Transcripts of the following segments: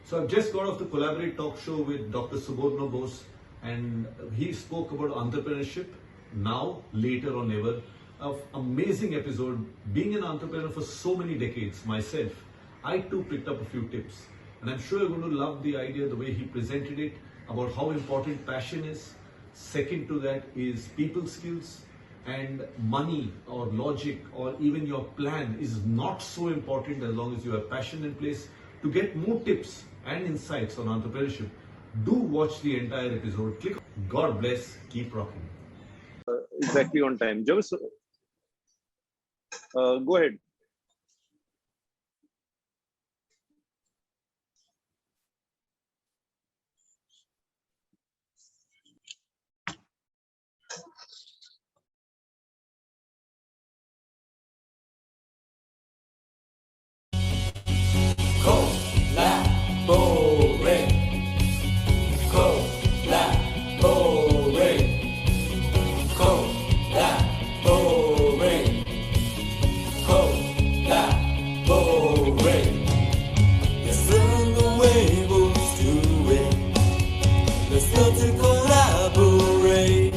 So I've just got off the CoLaBoRate Talk Show with Dr. Suborno Bose, and he spoke about entrepreneurship now, later or never. An amazing episode. Being an entrepreneur for so many decades myself, I too picked up a few tips. And I'm sure you're going to love the idea, the way he presented it, about how important passion is. Second to that is people skills, and money or logic or even your plan is not so important as long as you have passion in place. To get more tips and insights on entrepreneurship, do watch the entire episode. Click. God bless. Keep rocking. Exactly on time. Jarvis, go ahead. CoLaBoRate, CoLaBoRate, CoLaBoRate, CoLaBoRate. Let's learn the way we'll do it. Let's learn to collaborate.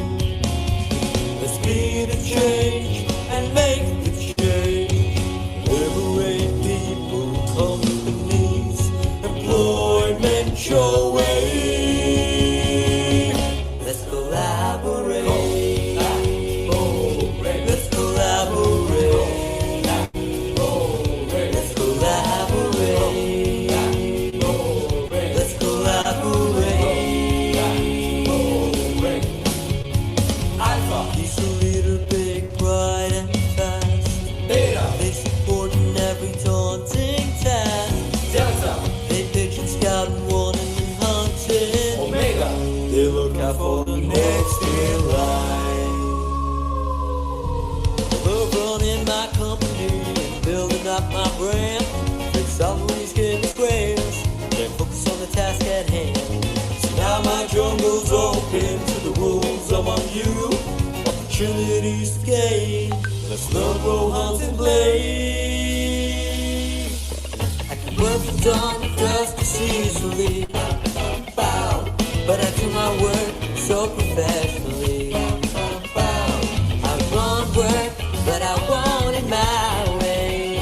Let's be the change and make the change. Liberate people, companies, employment your way. Let's collaborate. Let's collaborate. Let's collaborate. Let's collaborate. Alpha. He's a leader, big, bright, and fast. Beta. They support in every daunting task. Delta. They pigeon scout and warning and hunting. Omega. They look out for the next in line. We're running my company and building up my brand. Fix all these getting squares. Then focus on the task at hand. So now my jungle's open to the rules among you. Opportunities to gain. Let's learn, grow, hunt, and play. I can work from dawn to dusk easily. Bow, but I do my work so professionally. Bow, I run work, but I want it my way.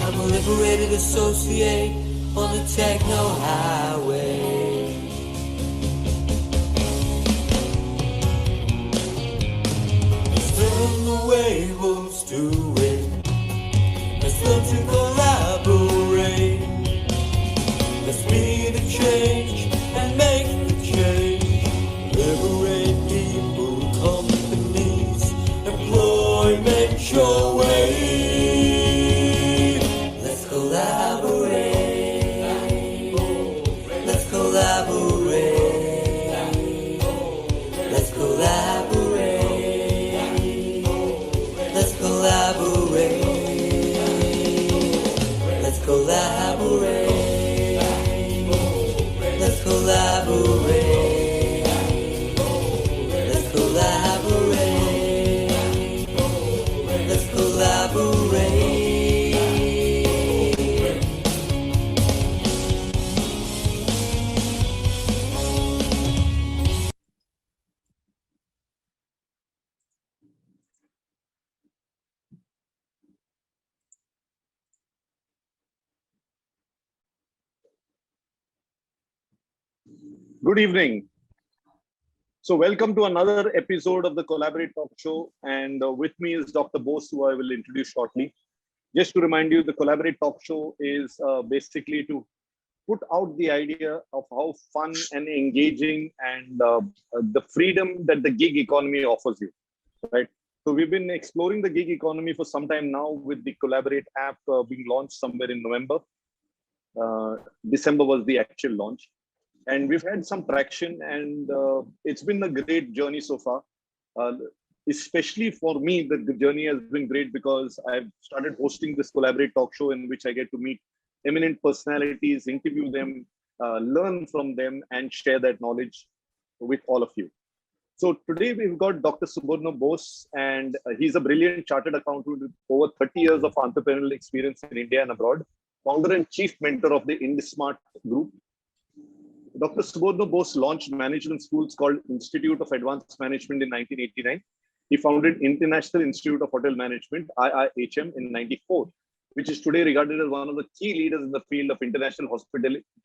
I'm a liberated associate on the techno highway. Let's learn the way we'll do it. Let's learn to collaborate. Let's be the change and make the change. Liberate people, companies, employment your way. Let's collaborate. Let's collaborate. Let's collaborate. Let's collaborate. Let's collaborate. Let's collaborate. Let's collaborate. Let's collaborate. Good evening. So welcome to another episode of the CoLaBoRate Talk Show. And with me is Dr. Bose, who I will introduce shortly. Just to remind you, the CoLaBoRate Talk Show is basically to put out the idea of how fun and engaging and the freedom that the gig economy offers you, right? So we've been exploring the gig economy for some time now with the CoLaBoRate app being launched somewhere in November. December was the actual launch. And we've had some traction, and it's been a great journey so far. Especially for me, the journey has been great because I've started hosting this CoLaBoRate Talk Show in which I get to meet eminent personalities, interview them, learn from them, and share that knowledge with all of you. So today we've got Dr. Suborno Bose, and he's a brilliant chartered accountant with over 30 years of entrepreneurial experience in India and abroad. founder and chief mentor of the IndiSmart Group. Dr. Suborno Bose launched management schools called Institute of Advanced Management in 1989. He founded International Institute of Hotel Management, IIHM, in 94, which is today regarded as one of the key leaders in the field of international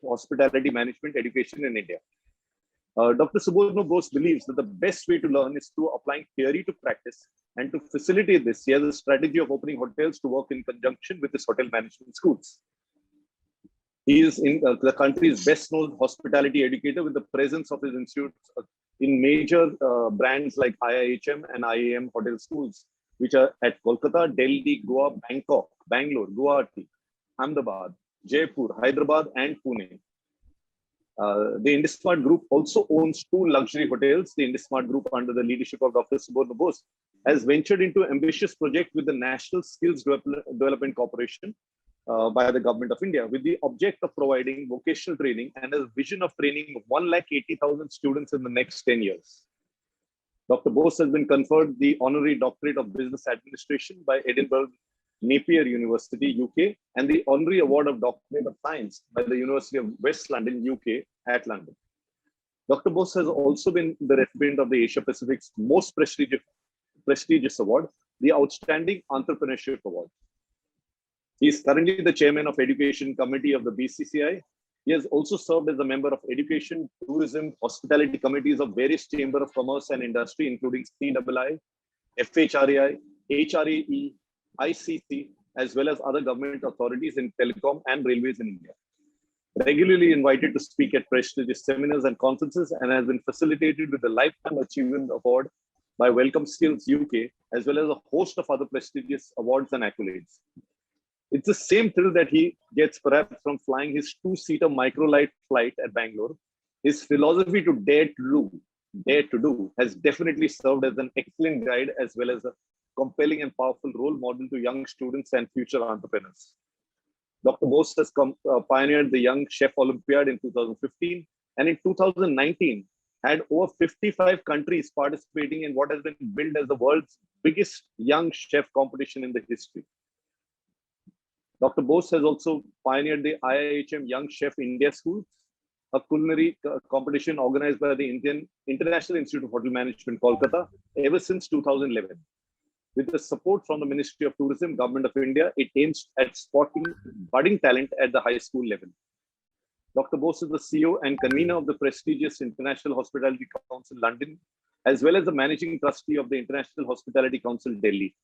hospitality management education in India. Dr. Suborno Bose believes that the best way to learn is through applying theory to practice, and to facilitate this, he has a strategy of opening hotels to work in conjunction with his hotel management schools. He is in the country's best-known hospitality educator, with the presence of his institutes in major brands like IIHM and IIM hotel schools, which are at Kolkata, Delhi, Goa, Bangkok, Bangalore, Guwahati, Ahmedabad, Jaipur, Hyderabad, and Pune. The IndiSmart Group also owns 2 luxury hotels. The IndiSmart Group, under the leadership of Dr. Suborno Bose, has ventured into an ambitious project with the National Skills Development Corporation by the Government of India, with the object of providing vocational training and a vision of training 180,000 students in the next 10 years. Dr. Bose has been conferred the Honorary Doctorate of Business Administration by Edinburgh Napier University, UK, and the Honorary Award of Doctorate of Science by the University of West London, UK, at London. Dr. Bose has also been the recipient of the Asia Pacific's most prestigious award, the Outstanding Entrepreneurship Award. He is currently the chairman of Education Committee of the BCCI. He has also served as a member of Education, Tourism, Hospitality Committees of various Chamber of Commerce and Industry, including CII, FHRAI, HRAE, ICC, as well as other government authorities in telecom and railways in India. Regularly invited to speak at prestigious seminars and conferences, and has been facilitated with the Lifetime Achievement Award by Welcome Skills UK, as well as a host of other prestigious awards and accolades. It's the same thrill that he gets perhaps from flying his 2-seater microlight flight at Bangalore. His philosophy to dare to do has definitely served as an excellent guide, as well as a compelling and powerful role model to young students and future entrepreneurs. Dr. Bose has pioneered the Young Chef Olympiad in 2015, and in 2019 had over 55 countries participating in what has been billed as the world's biggest young chef competition in the history. Dr. Bose has also pioneered the IIHM Young Chef India Schools, a culinary competition organized by the International Institute of Hotel Management, Kolkata, ever since 2011. With the support from the Ministry of Tourism, Government of India, it aims at spotting budding talent at the high school level. Dr. Bose is the CEO and convener of the prestigious International Hospitality Council, London, as well as the managing trustee of the International Hospitality Council, Delhi.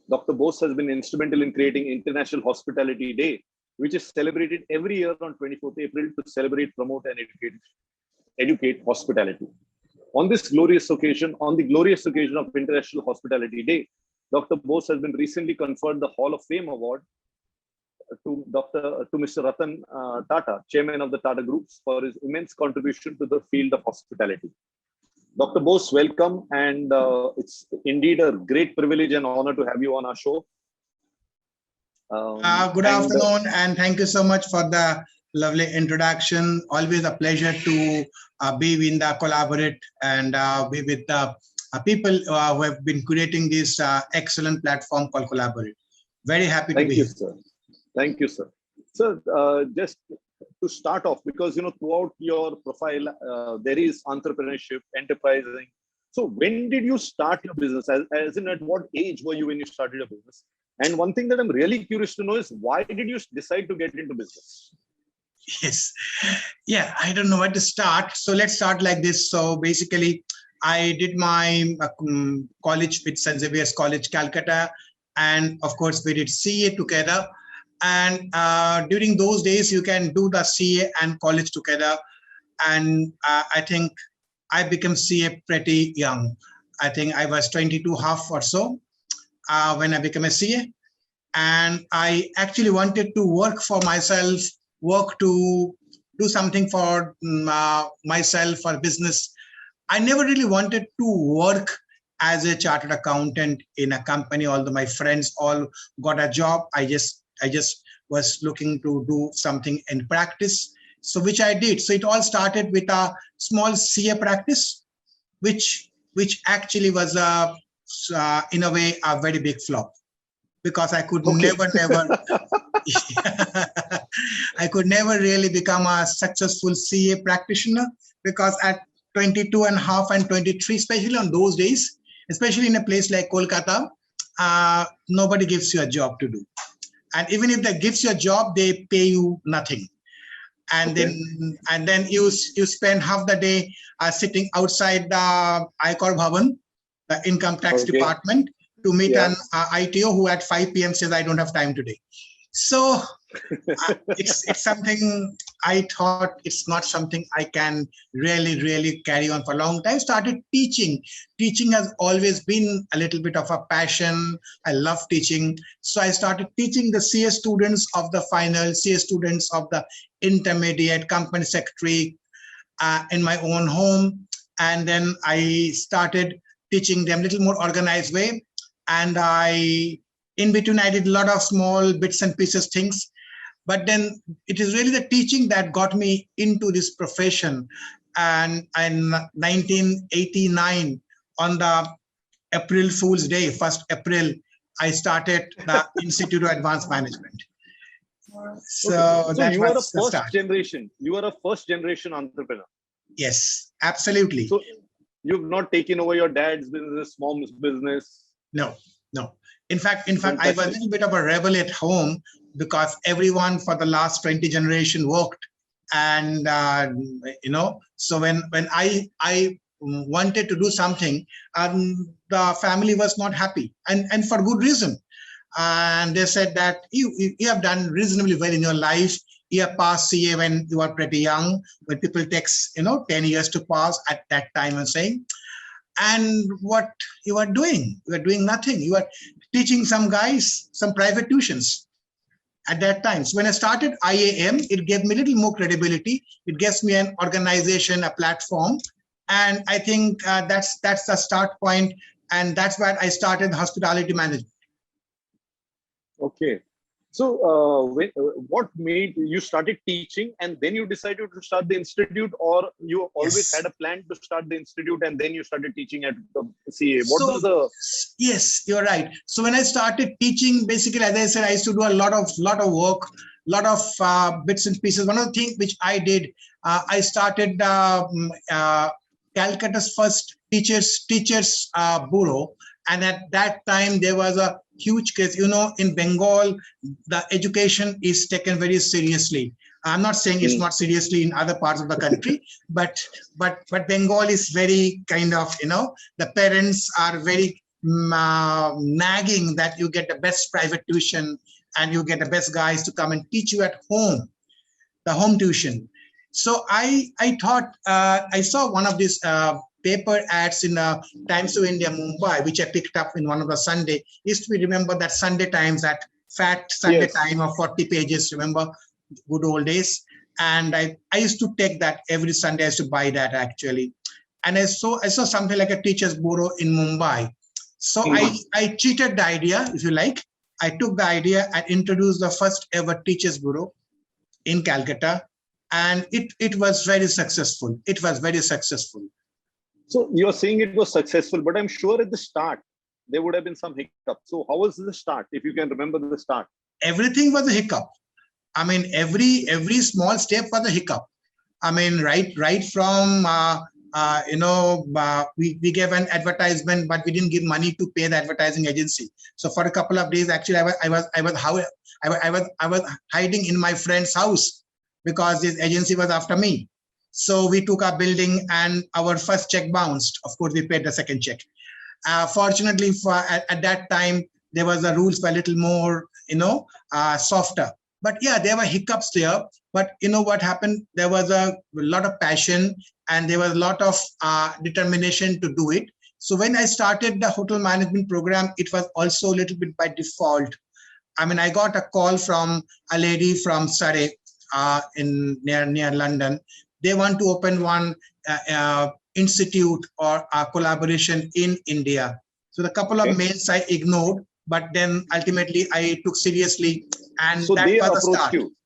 Dr. Bose has been instrumental in creating International Hospitality Day, which is celebrated every year on 24th April to celebrate, promote, and educate hospitality. On the glorious occasion of International Hospitality Day, Dr. Bose has been recently conferred the Hall of Fame Award to Mr. Ratan Tata, Chairman of the Tata Groups, for his immense contribution to the field of hospitality. Dr. Bose, welcome, and it's indeed a great privilege and honor to have you on our show. Good afternoon, and thank you so much for the lovely introduction. Always a pleasure to be in the CoLaBoRate and be with the people who have been creating this excellent platform called CoLaBoRate. Very happy to be here. Thank you, sir. Sir, just to start off, because throughout your profile there is entrepreneurship, enterprising. So when did you start your business? As in, at what age were you when you started your business? And one thing that I'm really curious to know is, why did you decide to get into business? Yes. Yeah, I don't know where to start. So let's start like this. So basically, I did my college with St. Xavier's College, Calcutta. And of course, we did CA together. And during those days, you can do the CA and college together. And I think I became CA pretty young. I think I was 22 half or so when I became a CA. And I actually wanted to work for myself, work to do something for myself or business. I never really wanted to work as a chartered accountant in a company, although my friends all got a job. I just was looking to do something in practice, so which I did. So it all started with a small CA practice, which actually was in a way a very big flop, because I could never I could never really become a successful CA practitioner because at 22 and a half and 23, especially on those days, especially in a place like Kolkata, nobody gives you a job to do. And even if they gives you a job, they pay you nothing. And then you spend half the day sitting outside the ICOR Bhavan, the income tax department, to meet an ITO who at 5 p.m. says, I don't have time today. So it's something I thought it's not something I can really carry on for a long time. Started teaching. Teaching has always been a little bit of a passion. I love teaching. So I started teaching the CA students of the final, CA students of the intermediate, company secretary in my own home. And then I started teaching them a little more organized way. And in between, I did a lot of small bits and pieces things. But then it is really the teaching that got me into this profession. And in 1989, on the April Fool's Day, 1st April, I started the Institute of Advanced Management. So that you are a was the start. You are a first generation entrepreneur. Yes, absolutely. So you've not taken over your dad's business, mom's business. No. In fact, I was a little bit of a rebel at home because everyone for the last 20 generation worked. And, so when I wanted to do something, the family was not happy and for good reason. And they said that you have done reasonably well in your life. You have passed CA when you are pretty young, when people takes, 10 years to pass at that time and saying, and what you are doing nothing. You are teaching some guys some private tuitions at that time. So when I started IIHM, it gave me a little more credibility. It gives me an organization, a platform. And I think that's the start point. And that's where I started hospitality management. Okay. So what made you started teaching and then you decided to start the institute, or you always had a plan to start the institute and then you started teaching at the CA? Yes, you're right. So when I started teaching, basically, as I said, I used to do a lot of work, lot of bits and pieces. One of the things which I did, I started Calcutta's first teachers bureau. And at that time, there was a huge case. In Bengal, the education is taken very seriously. I'm not saying it's not seriously in other parts of the country, but Bengal is very kind of, the parents are very nagging that you get the best private tuition and you get the best guys to come and teach you at home, the home tuition. So I thought, I saw one of these paper ads in Times of India, Mumbai, which I picked up in one of the Sunday. Used to be, remember that Sunday Times, that fat Sunday time of 40 pages, remember, good old days. And I used to take that every Sunday. I used to buy that actually. And I saw something like a teacher's bureau in Mumbai. So I cheated the idea, if you like. I took the idea and introduced the first ever teacher's bureau in Calcutta. And it was very successful. It was very successful. So you're saying it was successful, but I'm sure at the start, there would have been some hiccups. So how was the start, if you can remember the start? Everything was a hiccup. I mean, every small step was a hiccup. I mean, right from, we gave an advertisement, but we didn't give money to pay the advertising agency. So for a couple of days, actually, I was hiding in my friend's house because this agency was after me. So we took our building and our first check bounced. Of course, we paid the second check. Fortunately, at that time, there was the rules were a little more, softer. But yeah, there were hiccups there. But you know what happened? There was a lot of passion and there was a lot of determination to do it. So when I started the hotel management program, it was also a little bit by default. I mean, I got a call from a lady from Surrey near London. They want to open one institute or collaboration in India. So the couple of mails I ignored, but then ultimately I took seriously, and so that they was the approached start. you.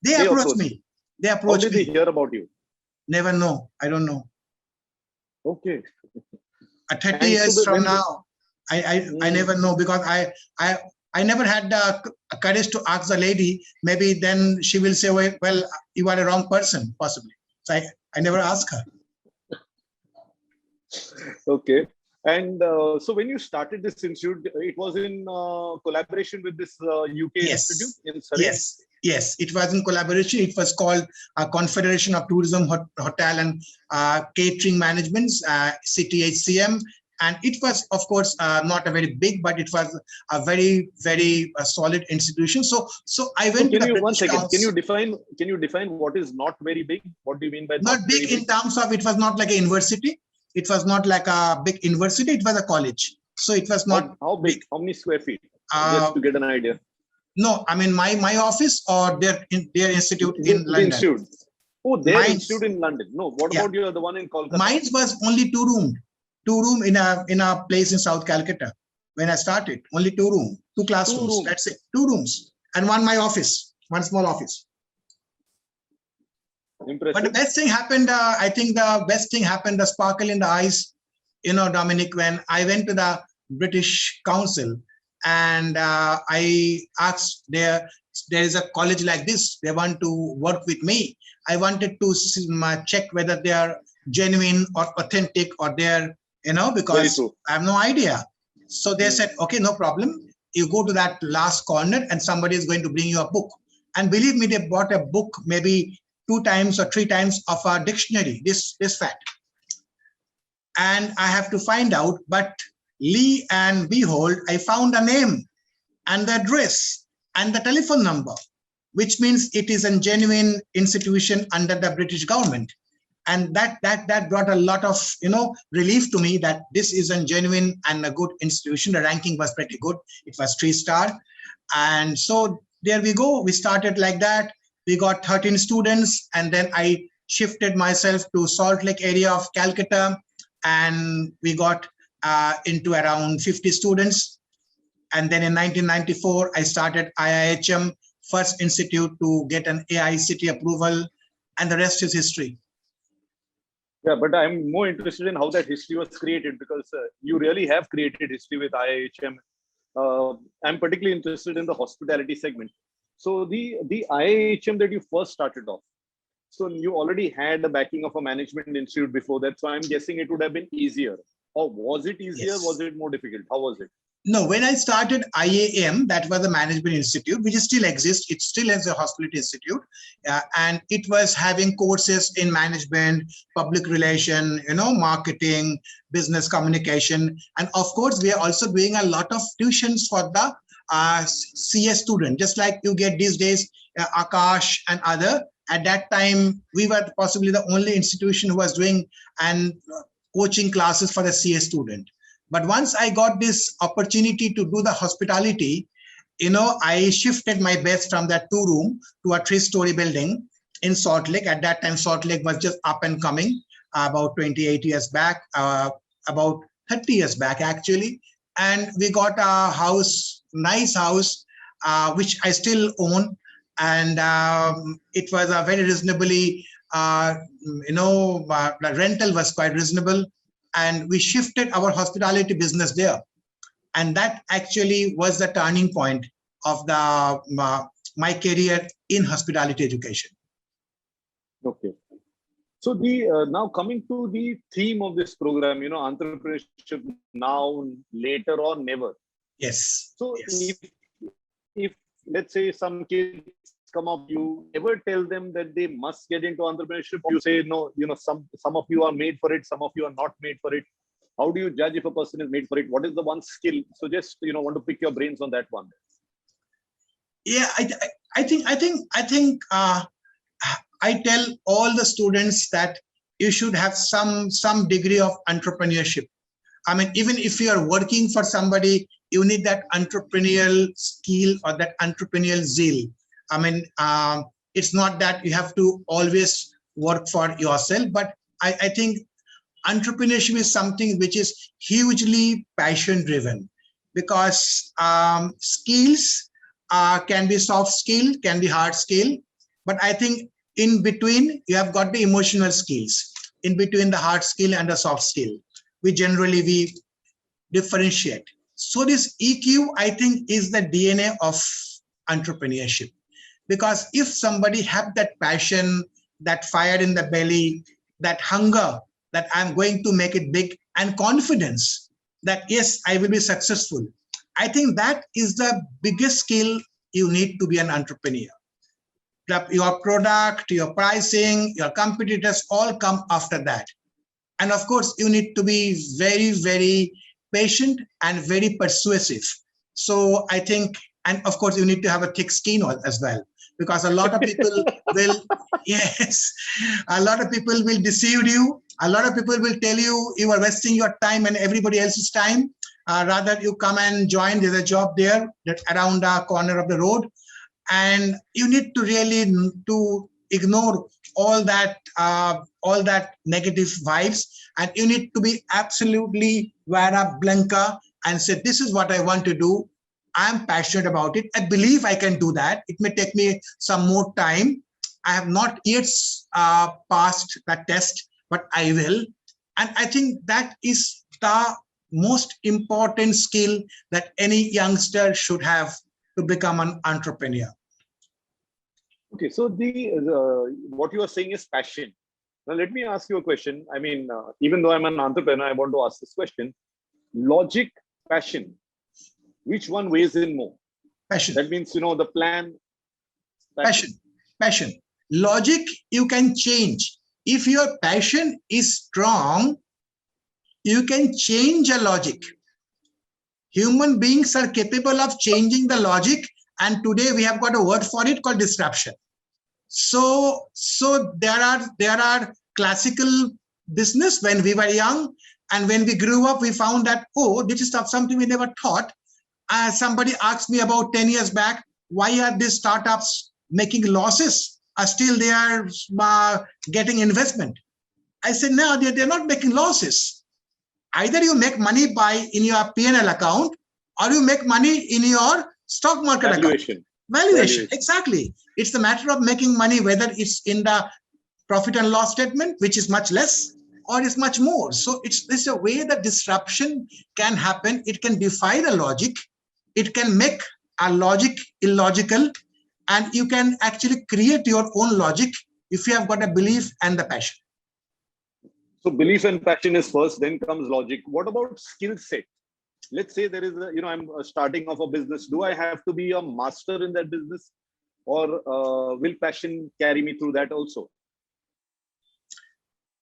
They approached me. They approached me. How did they hear about you? Never know. I don't know. Okay. 30 years from now, I never know, because I never had the courage to ask the lady. Maybe then she will say, well, you are a wrong person, possibly. So I never asked her. Okay. And so when you started this institute, it was in collaboration with this UK institute in Surrey? Yes. It was in collaboration. It was called Confederation of Tourism, Hotel and Catering Management, CTHCM. And it was, of course, not a very big, but it was a very, very solid institution. So I went to the one second. Can you define what is not very big? What do you mean by not big in terms of it was not like a university. It was not like a big university. It was a college. So it was not how big? How many square feet? Just to get an idea. No, I mean my office or their institute in London. Institute. Oh, their institute in London. No, what about the one in Kolkata? Mine was only two room in a place in South Calcutta. When I started, only 2 room, 2 classrooms. That's it. 2 rooms and my office, one small office. Impressive. But the best thing happened, I think the best thing happened, the sparkle in the eyes, Dominic, when I went to the British Council and I asked there is a college like this, they want to work with me. I wanted to check whether they are genuine or authentic or they're, because I have no idea. So they said, okay, no problem. You go to that last corner and somebody is going to bring you a book. And believe me, they bought a book maybe 2 times or 3 times of a dictionary, this fact. And I have to find out, but Lee and behold, I found a name and the address and the telephone number, which means it is a genuine institution under the British government. And that brought a lot of, relief to me that this is a genuine and a good institution. The ranking was pretty good. It was 3-star. And so there we go. We started like that. We got 13 students, and then I shifted myself to Salt Lake area of Calcutta, and we got into around 50 students. And then in 1994, I started IIHM, first institute to get an AICT approval, and the rest is history. Yeah, but I'm more interested in how that history was created, because you really have created history with IIHM. I'm particularly interested in the hospitality segment. So the IIHM that you first started off, so you already had the backing of a management institute before that. So I'm guessing it would have been easier. Or was it easier? Yes. Was it more difficult? How was it? No, when I started IAM, that was the management institute, which still exists. It still is a hospitality institute. And it was having courses in management, public relation, marketing, business communication. And of course, we are also doing a lot of tuitions for the CS student, just like you get these days, Akash and other. At that time, we were possibly the only institution who was doing and coaching classes for the CS student. But once I got this opportunity to do the hospitality, I shifted my base from that 2 room to a 3-story building in Salt Lake. At that time, Salt Lake was just up and coming, about 28 years back, about 30 years back, actually. And we got a house, nice house, which I still own. And it was a very reasonably, the rental was quite reasonable. And we shifted our hospitality business there. And that actually was the turning point of my career in hospitality education. Okay. So now coming to the theme of this program, entrepreneurship now, later or never. Yes. So yes. If let's say some kids come up, you ever tell them that they must get into entrepreneurship? You say, no, some of you are made for it, some of you are not made for it. How do you judge if a person is made for it? What is the one skill? So just, want to pick your brains on that one. Yeah, I think I tell all the students that you should have some degree of entrepreneurship. I mean, even if you are working for somebody, you need that entrepreneurial skill or that entrepreneurial zeal. I mean, it's not that you have to always work for yourself, but I think entrepreneurship is something which is hugely passion driven, because skills can be soft skill, can be hard skill, but I think in between you have got the emotional skills in between the hard skill and the soft skill. We differentiate. So this EQ, I think, is the DNA of entrepreneurship. Because if somebody have that passion, that fire in the belly, that hunger, that I'm going to make it big, and confidence that yes, I will be successful, I think that is the biggest skill you need to be an entrepreneur. Your product, your pricing, your competitors all come after that. And of course, you need to be very, very patient and very persuasive. So I think, and of course, you need to have a thick skin as well, because a lot of people will, yes, a lot of people will deceive you. A lot of people will tell you you are wasting your time and everybody else's time. Rather, you come and join. There's a job there that around the corner of the road, and you need to really to ignore all that negative vibes, and you need to be absolutely vara blanca and say, this is what I want to do. I'm passionate about it. I believe I can do that. It may take me some more time. I have not yet passed that test, but I will. And I think that is the most important skill that any youngster should have to become an entrepreneur. Okay, so what you are saying is passion. Now, let me ask you a question. I mean, even though I'm an entrepreneur, I want to ask this question. Logic, passion, which one weighs in more? Passion. That means, the plan. Passion. Logic, you can change. If your passion is strong, you can change a logic. Human beings are capable of changing the logic, and today we have got a word for it called disruption. So there are classical business when we were young, and when we grew up, we found that, oh, this is something we never thought. Somebody asked me about 10 years back, why are these startups making losses? Still they are getting investment. I said, no, they're not making losses. Either you make money in your P&L account, or you make money in your stock market account. Valuation, exactly. It's the matter of making money, whether it's in the profit and loss statement, which is much less, or is much more. So it's a way that disruption can happen. It can defy the logic. It can make a logic illogical, and you can actually create your own logic if you have got a belief and the passion. So belief and passion is first, then comes logic. What about skill set? Let's say there is I'm starting off a business. Do I have to be a master in that business, or will passion carry me through that also?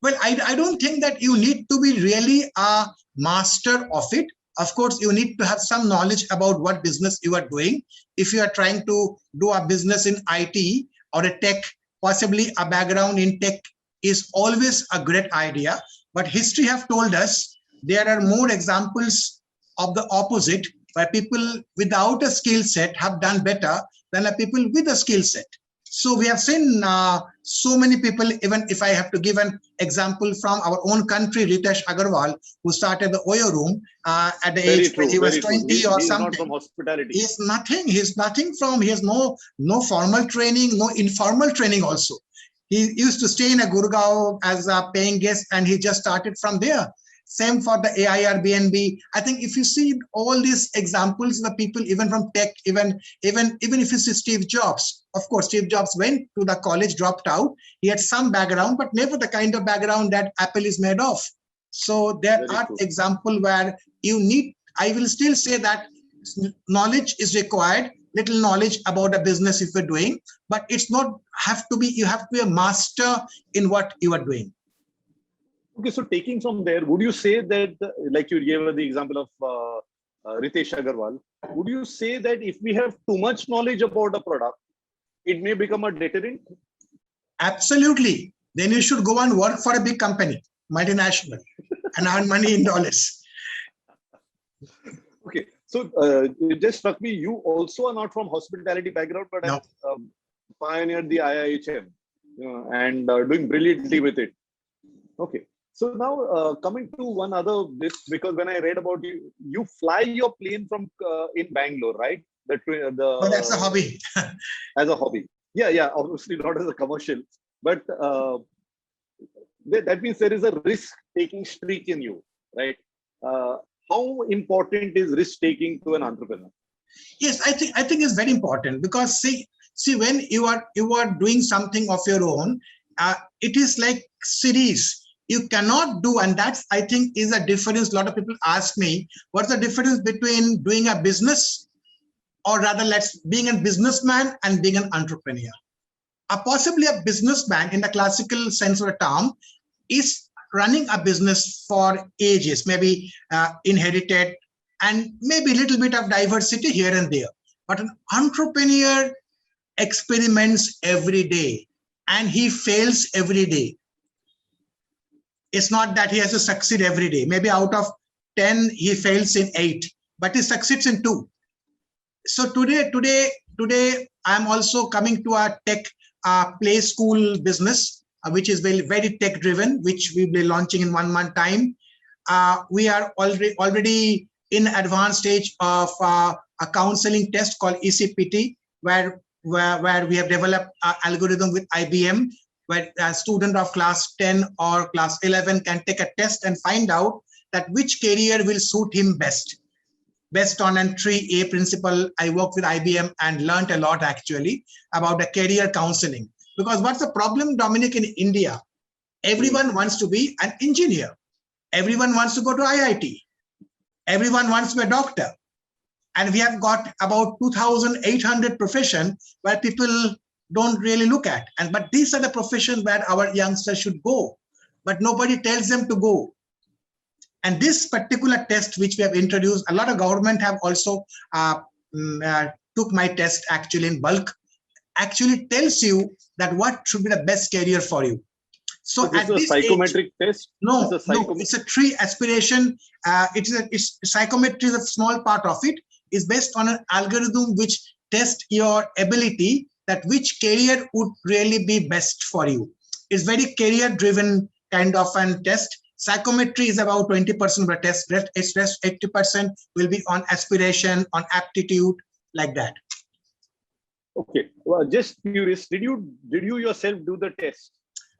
Well, I don't think that you need to be really a master of it. Of course, you need to have some knowledge about what business you are doing. If you are trying to do a business in IT or a tech, possibly a background in tech is always a great idea. But history have told us there are more examples of the opposite, where people without a skill set have done better than the people with a skill set. So we have seen so many people, even if I have to give an example from our own country, Ritesh Agarwal, who started the Oyo Room at the age when he was 20 or something. Not from hospitality. He's nothing from, he has no formal training, no informal training also. He used to stay in a Gurgaon as a paying guest, and he just started from there. Same for the Airbnb. I think if you see all these examples, the people even from tech, even if you see Steve Jobs, of course, Steve Jobs went to the college, dropped out. He had some background, but never the kind of background that Apple is made of. So there are examples where you need, I will still say that knowledge is required, little knowledge about a business if you're doing, but it's not have to be, you have to be a master in what you are doing. Okay, so taking from there, would you say that, like you gave the example of Ritesh Agarwal, would you say that if we have too much knowledge about a product, it may become a deterrent? Absolutely. Then you should go and work for a big company, multinational, and earn money in dollars. Okay, so it just struck me, you also are not from hospitality background, but have pioneered the IIHM, and doing brilliantly with it. Okay. So now coming to one other this, because when I read about you, you fly your plane from in Bangalore, right? Oh, that's a hobby. As a hobby. Yeah, obviously not as a commercial, but that means there is a risk-taking streak in you, right? how important is risk taking to an entrepreneur? Yes, I think it's very important, because see when you are doing something of your own, it is like series. You cannot do, and that's, I think, is a difference. A lot of people ask me, what's the difference between doing a business, or rather, being a businessman and being an entrepreneur. Possibly a businessman, in the classical sense of the term, is running a business for ages, maybe inherited, and maybe a little bit of diversity here and there. But an entrepreneur experiments every day, and he fails every day. It's not that he has to succeed every day. Maybe out of 10, he fails in 8, but he succeeds in 2. So today, I'm also coming to a tech play school business, which is very tech driven, which we'll be launching in 1 month time. We are already in advanced stage of a counseling test called ECPT, where we have developed an algorithm with IBM, where a student of class 10 or class 11 can take a test and find out that which career will suit him best. Based on a 3A principle, I worked with IBM and learned a lot actually about the career counseling. Because what's the problem, Dominic, in India? Everyone wants to be an engineer. Everyone wants to go to IIT. Everyone wants to be a doctor. And we have got about 2,800 professions where people don't really look at. But these are the professions where our youngsters should go. But nobody tells them to go. And this particular test, which we have introduced, a lot of government have also took my test actually in bulk, actually tells you that what should be the best career for you. So this is a psychometric test? No, it's a 3 aspiration. It's psychometry is a small part of it. It's based on an algorithm which tests your ability, that which career would really be best for you. It's very career-driven kind of a test. Psychometry is about 20% of the test. Rest 80% will be on aspiration, on aptitude, like that. Okay. Well, just curious, did you yourself do the test?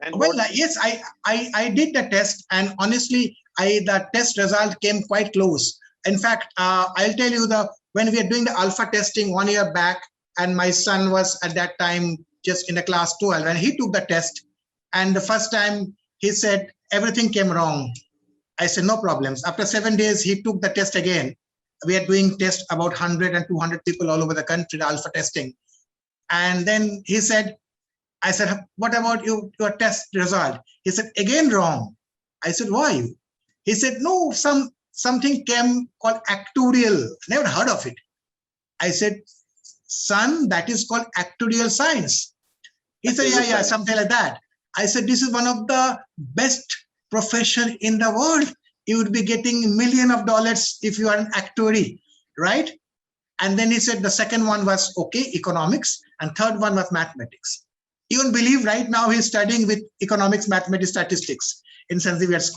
And well, yes, I did the test, and honestly, the test result came quite close. In fact, I'll tell you, when we are doing the alpha testing 1 year back, and my son was at that time just in the class 12, and he took the test, and the first time he said everything came wrong. I said no problems. After 7 days, he took the test again. We are doing tests about 100 and 200 people all over the country, the alpha testing. And then he said, I said, what about your test result? He said, again wrong. I said, why? He said, no, something came called actuarial. Never heard of it. I said, son, that is called actuarial science. He said, yeah, something like that. I said, this is one of the best profession in the world. You would be getting millions of dollars if you are an actuary, right? And then he said the second one was, okay, economics, and third one was mathematics. You won't believe right now he's studying with economics, mathematics, statistics in St. Xavier's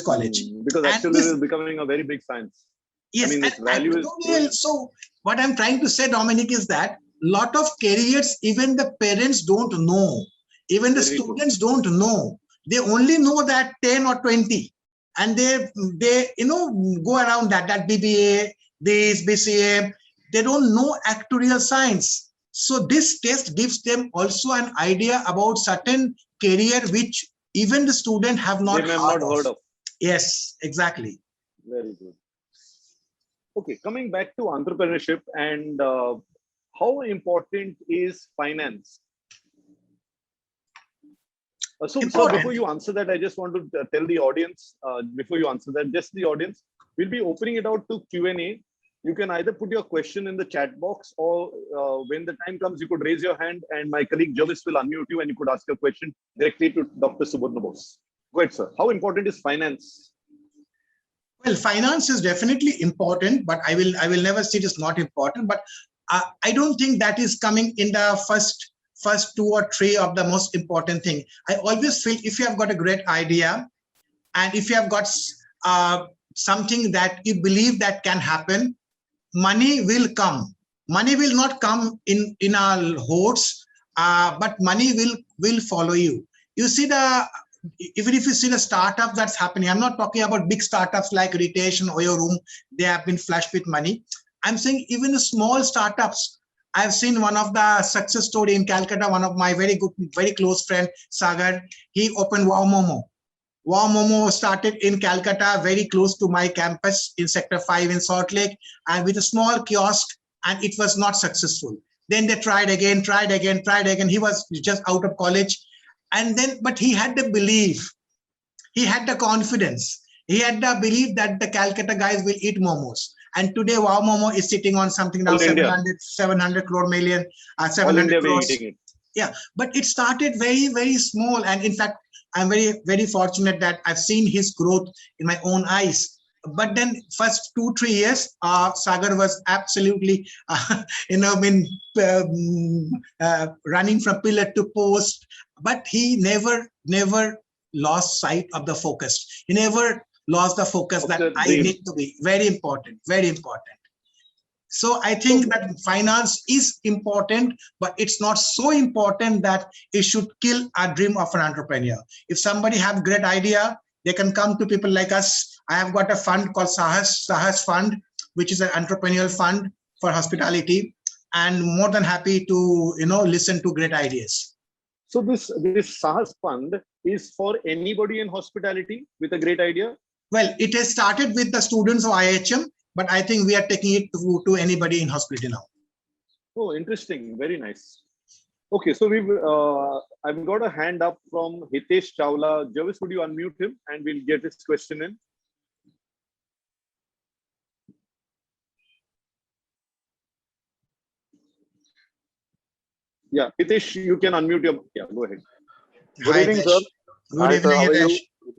College. Because actually this is becoming a very big science. Yes, I mean, so what I'm trying to say, Dominic, is that lot of careers, even the parents don't know. Even the students don't know. They only know that 10 or 20. And they go around that BBA, this BCA. They don't know actuarial science. So this test gives them also an idea about certain career which even the student have not heard of. Yes, exactly. Very good. Okay, coming back to entrepreneurship and how important is finance? So before you answer that, I just want to tell the audience, before you answer that, just the audience, we'll be opening it out to Q&A. You can either put your question in the chat box, or when the time comes, you could raise your hand and my colleague Jovis will unmute you and you could ask a question directly to Dr. Suborno Bose. Go ahead, sir. How important is finance? Well, finance is definitely important, but I will never say it is not important. But I don't think that is coming in the first 2 or 3 of the most important thing. I always feel if you have got a great idea, and if you have got something that you believe that can happen, money will come. Money will not come in our hordes, but money will follow you. You see, even if you see the startup that's happening, I'm not talking about big startups like Ritesh and Oyo Room. They have been flushed with money. I'm saying even the small startups. I've seen one of the success story in Calcutta. One of my very close friend, Sagar, he opened Wow Momo. Wow Momo started in Calcutta, very close to my campus in Sector 5 in Salt Lake, and with a small kiosk, and it was not successful. Then they tried again. He was just out of college. And then, but he had the belief, he had the confidence, he had the belief that the Calcutta guys will eat momos. And today, Wow Momo is sitting on something now, 700 crore million, 700 crores. Yeah, but it started very small. And in fact, I'm very fortunate that I've seen his growth in my own eyes. But then first 2-3 years, Sagar was absolutely, running from pillar to post, but he never lost sight of the focus. He never lost the focus that I need to be. Very important. So I think that finance is important, but it's not so important that it should kill a dream of an entrepreneur. If somebody have great idea, they can come to people like us. I have got a fund called Sahas Fund, which is an entrepreneurial fund for hospitality, and more than happy to listen to great ideas. So this Sahas Fund is for anybody in hospitality with a great idea? Well, it has started with the students of IIHM, but I think we are taking it to anybody in hospitality now. Oh, interesting. Very nice. Okay, so I've got a hand up from Hitesh Chawla. Jarvis, would you unmute him and we'll get his question in? Yeah, Hitesh, you can unmute your. Yeah, go ahead. Good evening, sir. Good evening, Hitesh.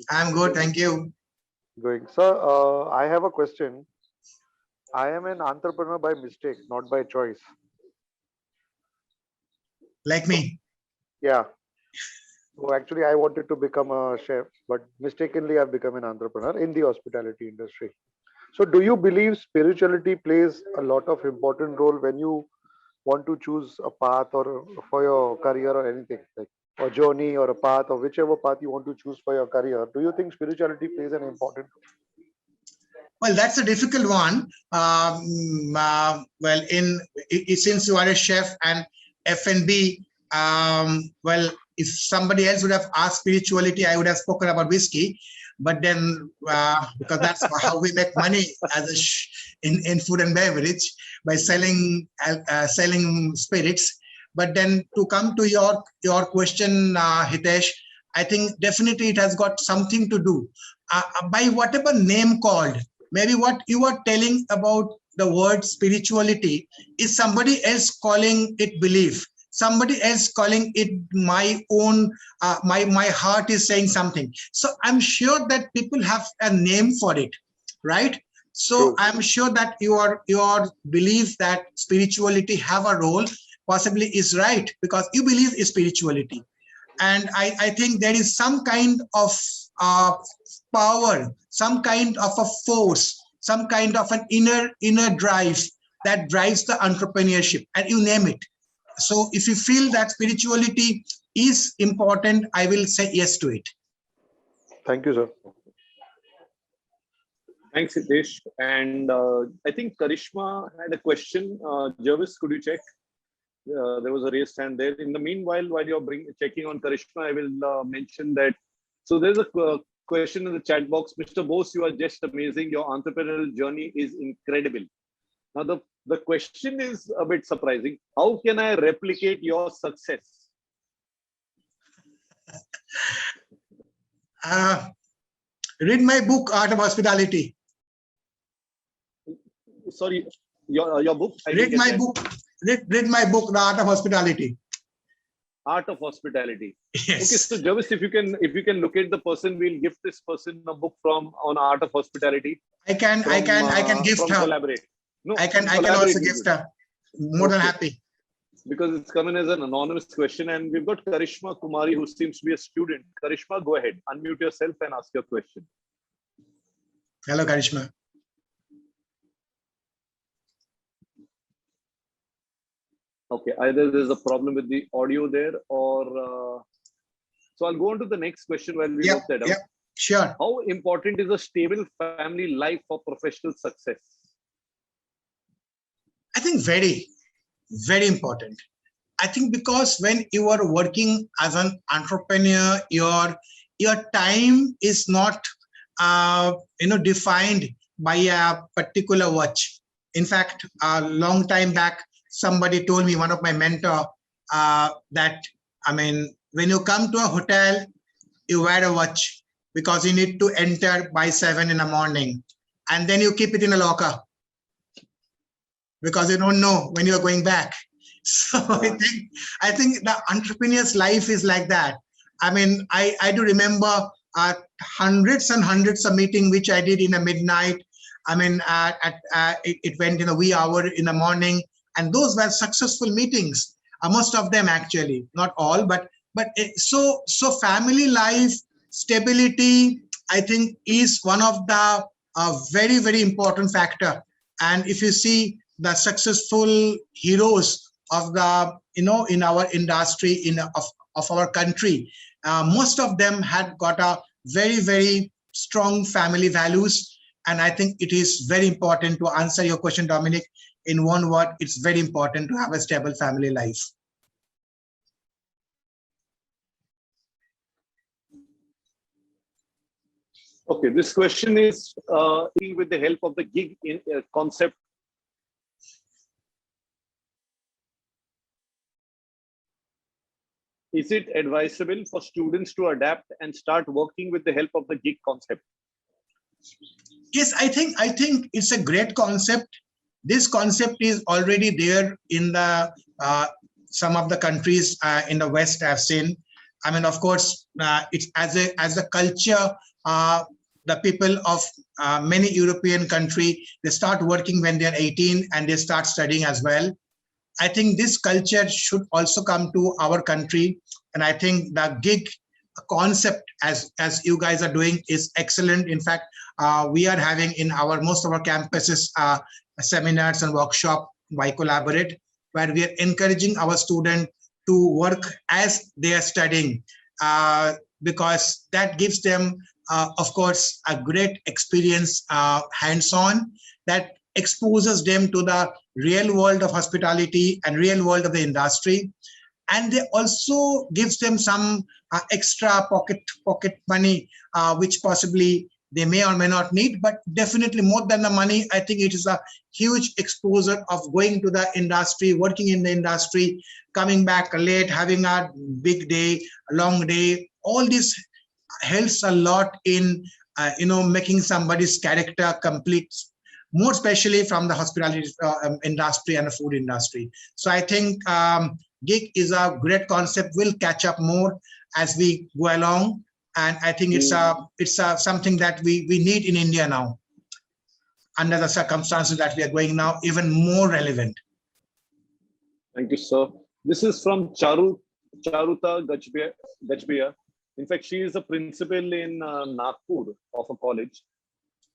I'm good, thank you. Going, sir. I have a question. I am an entrepreneur by mistake, not by choice. Like me. Yeah. So actually, I wanted to become a chef, but mistakenly, I've become an entrepreneur in the hospitality industry. So, do you believe spirituality plays a lot of important role when you want to choose a path or for your career or anything, like a journey or a path or whichever path you want to choose for your career? Do you think spirituality plays an important role? Well, that's a difficult one. Well, since you are a chef and F&B, well, if somebody else would have asked spirituality, I would have spoken about whiskey. But then, because that's how we make money as in food and beverage, by selling spirits. But then to come to your question, Hitesh, I think definitely it has got something to do by whatever name called. Maybe what you are telling about the word spirituality is somebody else calling it belief. Somebody else calling it my own, my heart is saying something. So I'm sure that people have a name for it, right? So True. I'm sure that your belief that spirituality have a role possibly is right, because you believe in spirituality. And I think there is some kind of power, some kind of a force, some kind of an inner drive that drives the entrepreneurship, and you name it. So if you feel that spirituality is important, I will say yes to it. Thank you, sir. Thanks, Hitesh. And I think Karishma had a question. Jarvis, could you check? There was a raised hand there. In the meanwhile, while you're checking on Karishma, I will mention that. So there's a question in the chat box. Mr. Bose, you are just amazing. Your entrepreneurial journey is incredible. Now, the question is a bit surprising. How can I replicate your success? Read my book, Art of Hospitality. Sorry, your book? Read my book. Read my book, The Art of Hospitality. Art of Hospitality. Yes. Okay, so Jarvis, if you can locate the person, we'll give this person a book on Art of Hospitality. I can gift her. CoLaBoRate. No, I can also gift her. More than happy. Because it's coming as an anonymous question, and we've got Karishma Kumari, who seems to be a student. Karishma, go ahead, unmute yourself and ask your question. Hello, Karishma. Okay, either there's a problem with the audio there, or So I'll go on to the next question while we Yeah, note that down. yeah, sure. How important is a stable family life for professional success? I think very, very important. I think because when you are working as an entrepreneur, your time is not defined by a particular watch. In fact, a long time back, somebody told me, one of my mentor, that when you come to a hotel, you wear a watch because you need to enter by 7 in the morning, and then you keep it in a locker because you don't know when you're going back. So I think the entrepreneur's life is like that. I do remember hundreds and hundreds of meetings which I did in the midnight. It went in a wee hour in the morning, and those were successful meetings. Most of them, actually, not all, but so family life stability, I think, is one of the very, very important factor. And if you see the successful heroes of the in our industry of our country, most of them had got a very, very strong family values. And I think it is very important, to answer your question, Dominic, in one word, it's very important to have a stable family life. Okay, this question is with the help of the gig concept. Is it advisable for students to adapt and start working with the help of the gig concept? Yes, I think it's a great concept. This concept is already there in the some of the countries in the West I've seen. Of course, it's as a culture. The people of many European countries, they start working when they're 18 and they start studying as well. I think this culture should also come to our country, and I think the gig concept, as you guys are doing, is excellent. In fact, we are having in most of our campuses seminars and workshop by CoLaBoRate, where we are encouraging our students to work as they are studying, because that gives them, of course, a great experience hands-on, that exposes them to the real world of hospitality and real world of the industry. And they also gives them some extra pocket money, which possibly they may or may not need, but definitely more than the money, I think it is a huge exposure of going to the industry, working in the industry, coming back late, having a big day, a long day. All this helps a lot in making somebody's character complete, more especially from the hospitality industry and the food industry. So I think gig is a great concept. We'll catch up more as we go along, and I think it's something that we need in India now, under the circumstances that we are going now, even more relevant. Thank you, sir. This is from Charuta Gajbia. In fact, she is a principal in Nagpur of a college.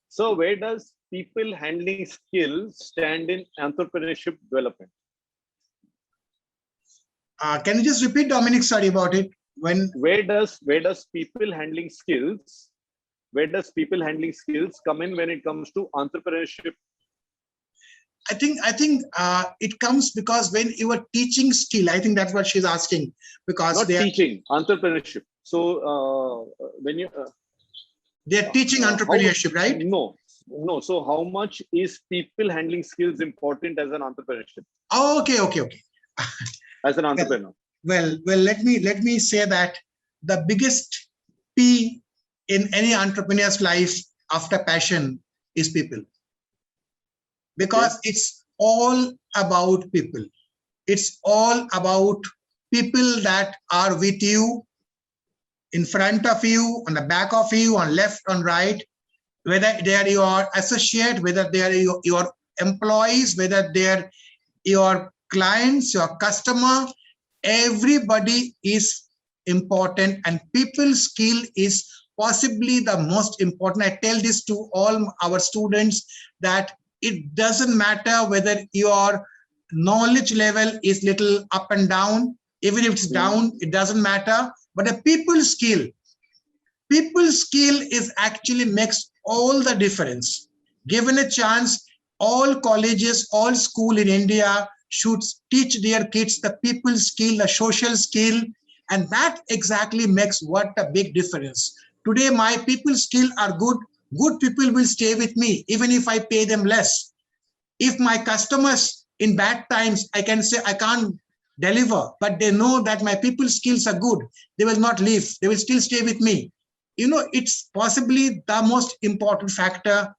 So where does people handling skills stand in entrepreneurship development? Can you just repeat, Dominic? Sorry about it. Where does people handling skills come in when it comes to entrepreneurship? I think it comes because when you are teaching skill, I think that's what she's asking, because not teaching, entrepreneurship. So when you they're teaching entrepreneurship, right? No. So how much is people handling skills important as an entrepreneurship? Oh, okay. As an entrepreneur. Well, let me say that the biggest P in any entrepreneur's life after passion is people. Because it's all about people. It's all about people that are with you, in front of you, on the back of you, on left, on right, whether they are your associate, whether they are your employees, whether they are your clients, your customer. Everybody is important, and people skill is possibly the most important. I tell this to all our students, that it doesn't matter whether your knowledge level is little up and down. Even if it's down, it doesn't matter. But a people skill is actually makes all the difference. Given a chance, all colleges, all school in India should teach their kids the people skill, the social skill, and that exactly makes what a big difference. Today, my people skill are good. Good people will stay with me, even if I pay them less. If my customers in bad times, I can say I can't deliver, but they know that my people skills are good. They will not leave. They will still stay with me. You know, it's possibly the most important factor,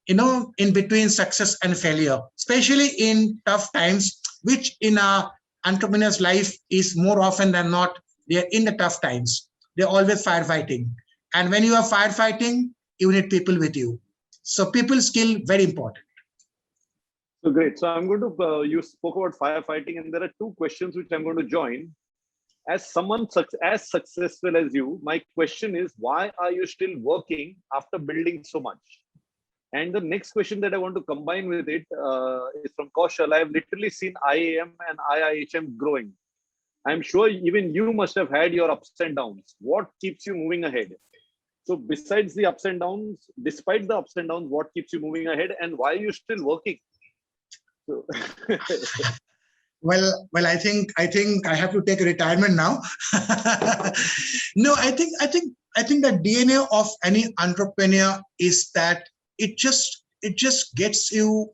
in between success and failure, especially in tough times, which in a entrepreneur's life is more often than not, they're in the tough times. They're always firefighting. And when you are firefighting, you need people with you. So people skill, very important. So great. So I'm going to, you spoke about firefighting, and there are two questions which I'm going to join. As someone as successful as you, my question is, why are you still working after building so much? And the next question that I want to combine with it is from Kaushal. I've literally seen IIM and IIHM growing. I'm sure even you must have had your ups and downs. What keeps you moving ahead? So besides the ups and downs, despite the ups and downs, what keeps you moving ahead, and why are you still working? So Well, I think I have to take a retirement now. No, I think the DNA of any entrepreneur is that it just gets you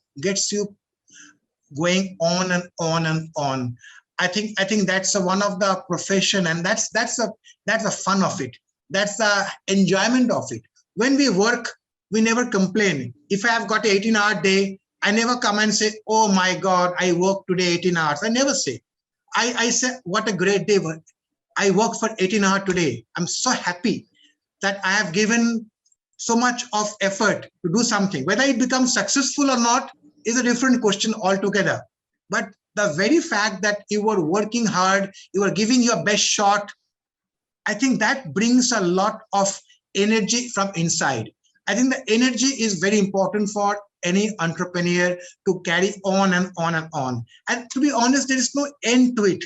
going on and on and on. I think that's one of the profession, and that's the fun of it. That's the enjoyment of it. When we work, we never complain. If I have got an 18-hour day, I never come and say, oh my God, I worked today 18 hours. I never say. I say, what a great day. I worked for 18 hours today. I'm so happy that I have given so much of effort to do something. Whether it becomes successful or not is a different question altogether. But the very fact that you were working hard, you were giving your best shot, I think that brings a lot of energy from inside. I think the energy is very important for any entrepreneur to carry on and on and on. And to be honest, there is no end to it.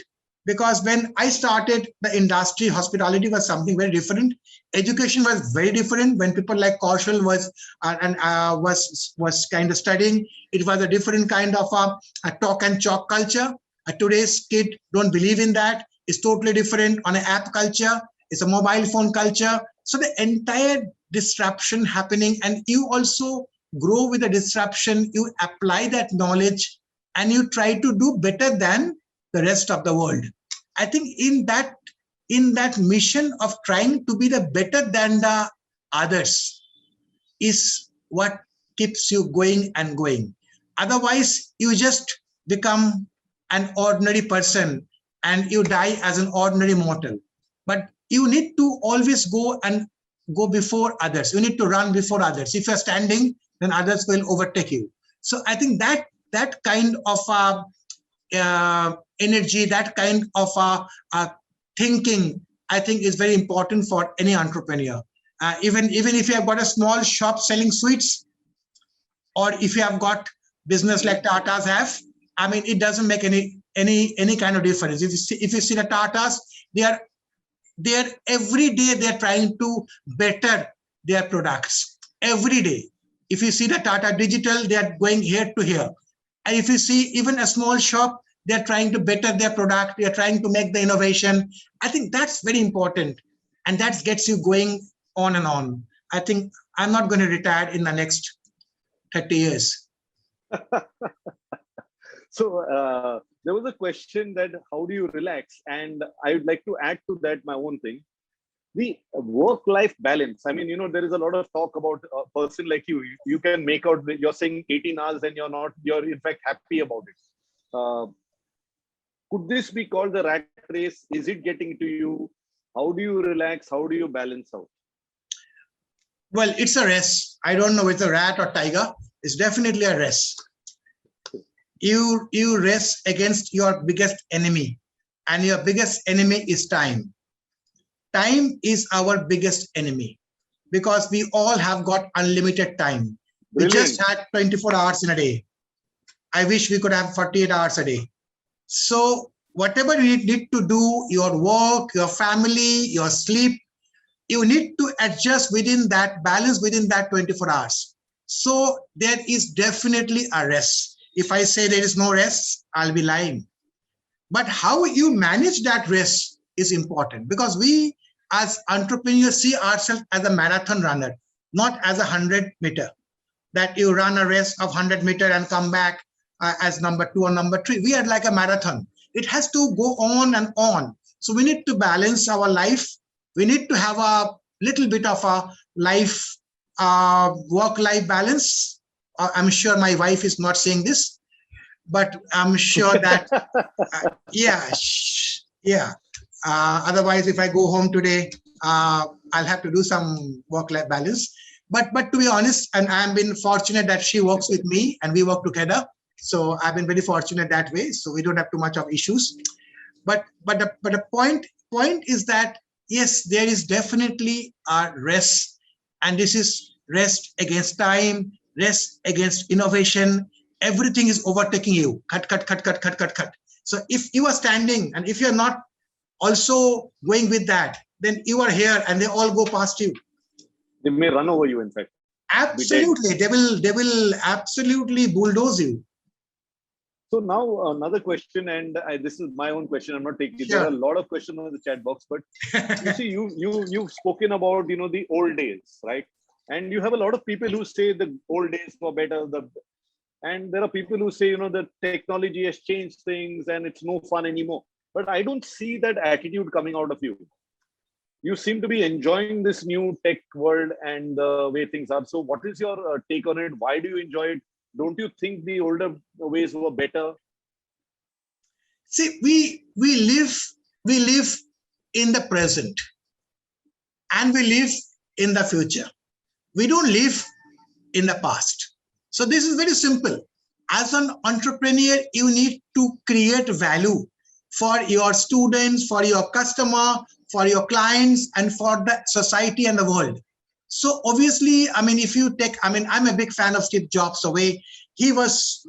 Because when I started the industry, hospitality was something very different. Education was very different. When people like Kaushal was kind of studying, it was a different kind of a talk and chalk culture. Today's kid don't believe in that. It's totally different on an app culture. It's a mobile phone culture. So the entire disruption happening, and you also grow with the disruption, you apply that knowledge and you try to do better than the rest of the world. I think in that mission of trying to be the better than the others is what keeps you going and going. Otherwise, you just become an ordinary person and you die as an ordinary mortal. But you need to always go before others. You need to run before others. If you're standing, then others will overtake you. So I think that kind of energy, that kind of thinking, I think is very important for any entrepreneur. Even if you have got a small shop selling sweets, or if you have got business like Tatas have, I mean, it doesn't make any kind of difference. If you see the Tatas, they're every day they're trying to better their products every day. If you see the Tata Digital, they are going here to here. And if you see even a small shop, they're trying to better their product. They're trying to make the innovation. I think that's very important. And that gets you going on and on. I think I'm not going to retire in the next 30 years. So there was a question that how do you relax? And I would like to add to that my own thing. The work-life balance. I mean, there is a lot of talk about a person like you. You can make out that you're saying 18 hours and you're in fact happy about it. Could this be called the rat race? Is it getting to you? How do you relax? How do you balance out? Well, it's a race. I don't know if it's a rat or tiger. It's definitely a race. You race against your biggest enemy, and your biggest enemy is time. Time is our biggest enemy because we all have got unlimited time. Brilliant. We just had 24 hours in a day. I wish we could have 48 hours a day. So whatever you need to do, your work, your family, your sleep, you need to adjust within that, balance within that 24 hours. So there is definitely a rest. If I say there is no rest, I'll be lying. But how you manage that rest is important, because we as entrepreneurs see ourselves as a marathon runner, not as a 100-meter, that you run a race of 100-meter and come back as number 2 or number 3. We are like a marathon. It has to go on and on. So we need to balance our life. We need to have a little bit of a life, work-life balance. I'm sure my wife is not saying this, but I'm sure that, yeah. Otherwise, if I go home today, I'll have to do some work-life balance. But to be honest, and I've been fortunate that she works with me and we work together. So I've been very fortunate that way. So we don't have too much of issues. But the point is that, yes, there is definitely a rest, and this is rest against time, rest against innovation. Everything is overtaking you. Cut. So if you are standing and if you're not also going with that, then you are here and they all go past you. They may run over you, in fact. Absolutely. They will absolutely bulldoze you. So now another question, and this is my own question. I'm not taking it. Sure. There are a lot of questions in the chat box, but you see, you've spoken about the old days, right? And you have a lot of people who say the old days were better. And there are people who say the technology has changed things and it's no fun anymore. But I don't see that attitude coming out of you. You seem to be enjoying this new tech world and the way things are. So what is your take on it? Why do you enjoy it? Don't you think the older ways were better? See, we live in the present and we live in the future. We don't live in the past. So this is very simple. As an entrepreneur, you need to create value for your students, for your customer, for your clients, and for the society and the world. So obviously, if you take, I'm a big fan of Steve Jobs. The way he was,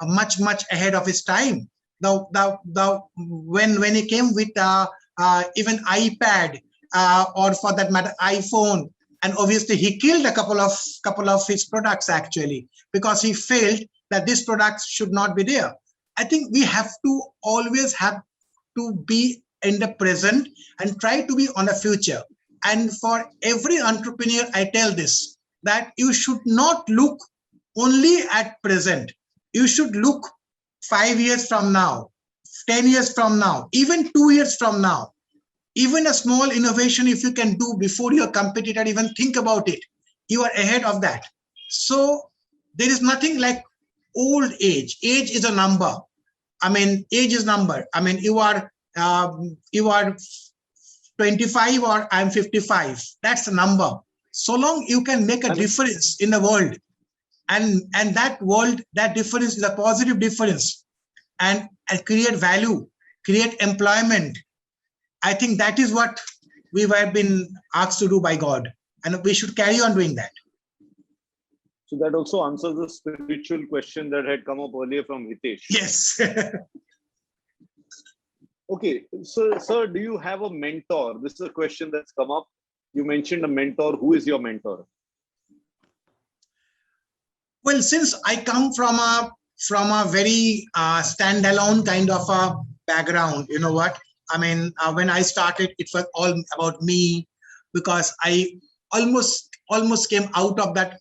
much ahead of his time. When he came with even iPad or for that matter iPhone, and obviously he killed a couple of his products actually, because he felt that this product should not be there. I think we have to always have to be in the present and try to be on the future. And for every entrepreneur, I tell this, that you should not look only at present. You should look 5 years from now, 10 years from now, even 2 years from now. Even a small innovation, if you can do before your competitor even think about it, you are ahead of that. So there is nothing like old age. Age is a number. Age is number. You are 25 or I'm 55. That's the number. So long you can make a difference in the world, and that difference is a positive difference, and create value, create employment. I think that is what we have been asked to do by God, and we should carry on doing that. So that also answers the spiritual question that had come up earlier from Hitesh. Yes. Okay, so sir, do you have a mentor? This is a question that's come up. You mentioned a mentor. Who is your mentor? Well, since I come from a very standalone kind of a background, you know what? When I started, it was all about me, because I almost came out of that,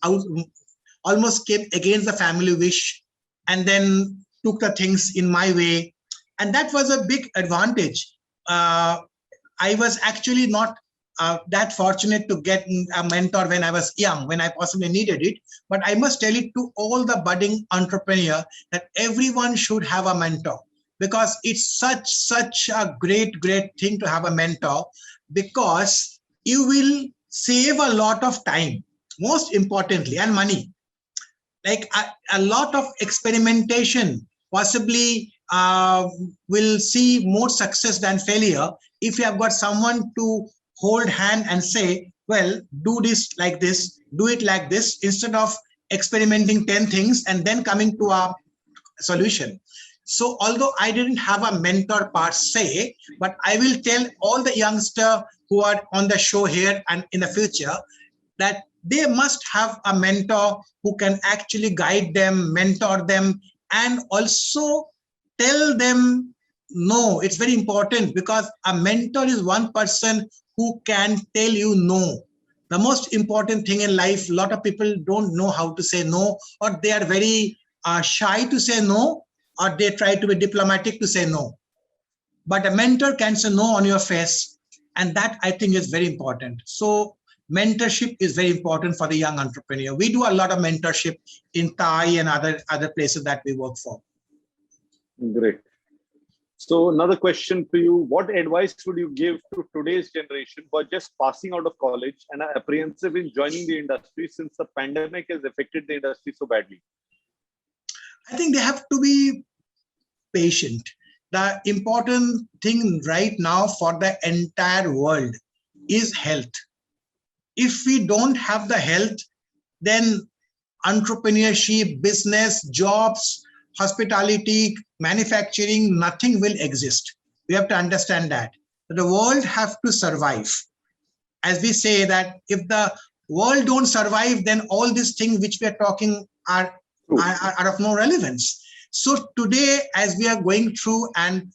almost came against the family wish, and then took the things in my way. And that was a big advantage. I was actually not that fortunate to get a mentor when I was young, when I possibly needed it. But I must tell it to all the budding entrepreneur that everyone should have a mentor, because it's such a great thing to have a mentor, because you will save a lot of time, most importantly, and money. Like a lot of experimentation possibly will see more success than failure if you have got someone to hold hand and say, well, do this like this, do it like this, instead of experimenting 10 things and then coming to a solution. So although I didn't have a mentor per se, but I will tell all the youngsters who are on the show here and in the future that they must have a mentor who can actually guide them, mentor them, and also tell them no. It's very important, because a mentor is one person who can tell you no. The most important thing in life, a lot of people don't know how to say no, or they are very shy to say no, or they try to be diplomatic to say no. But a mentor can say no on your face, and that I think is very important. So mentorship is very important for the young entrepreneur. We do a lot of mentorship in Thai and other places that we work for. Great. So another question for you: what advice would you give to today's generation who are just passing out of college and are apprehensive in joining the industry since the pandemic has affected the industry so badly? I think they have to be patient. The important thing right now for the entire world is health. If we don't have the health, then entrepreneurship, business, jobs, hospitality, manufacturing, nothing will exist. We have to understand that. The world have to survive. As we say that if the world don't survive, then all these things which we are talking are of no relevance. So today, as we are going through and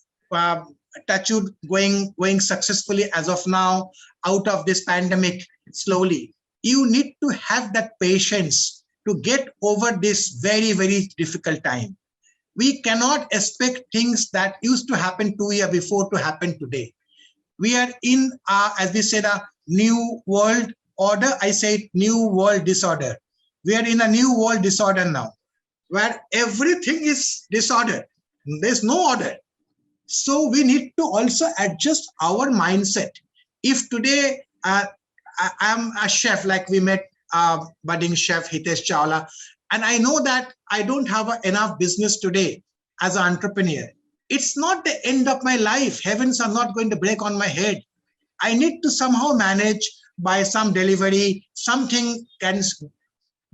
touch wood, going successfully as of now out of this pandemic slowly, you need to have that patience to get over this very, very difficult time. We cannot expect things that used to happen 2 years before to happen today. We are in, as we said, a new world order. I say new world disorder. We are in a new world disorder now, where everything is disordered. There's no order. So we need to also adjust our mindset. If today I'm a chef, like we met budding chef Hitesh Chawla, and I know that I don't have enough business today as an entrepreneur, it's not the end of my life. Heavens are not going to break on my head. I need to somehow manage by some delivery. Something can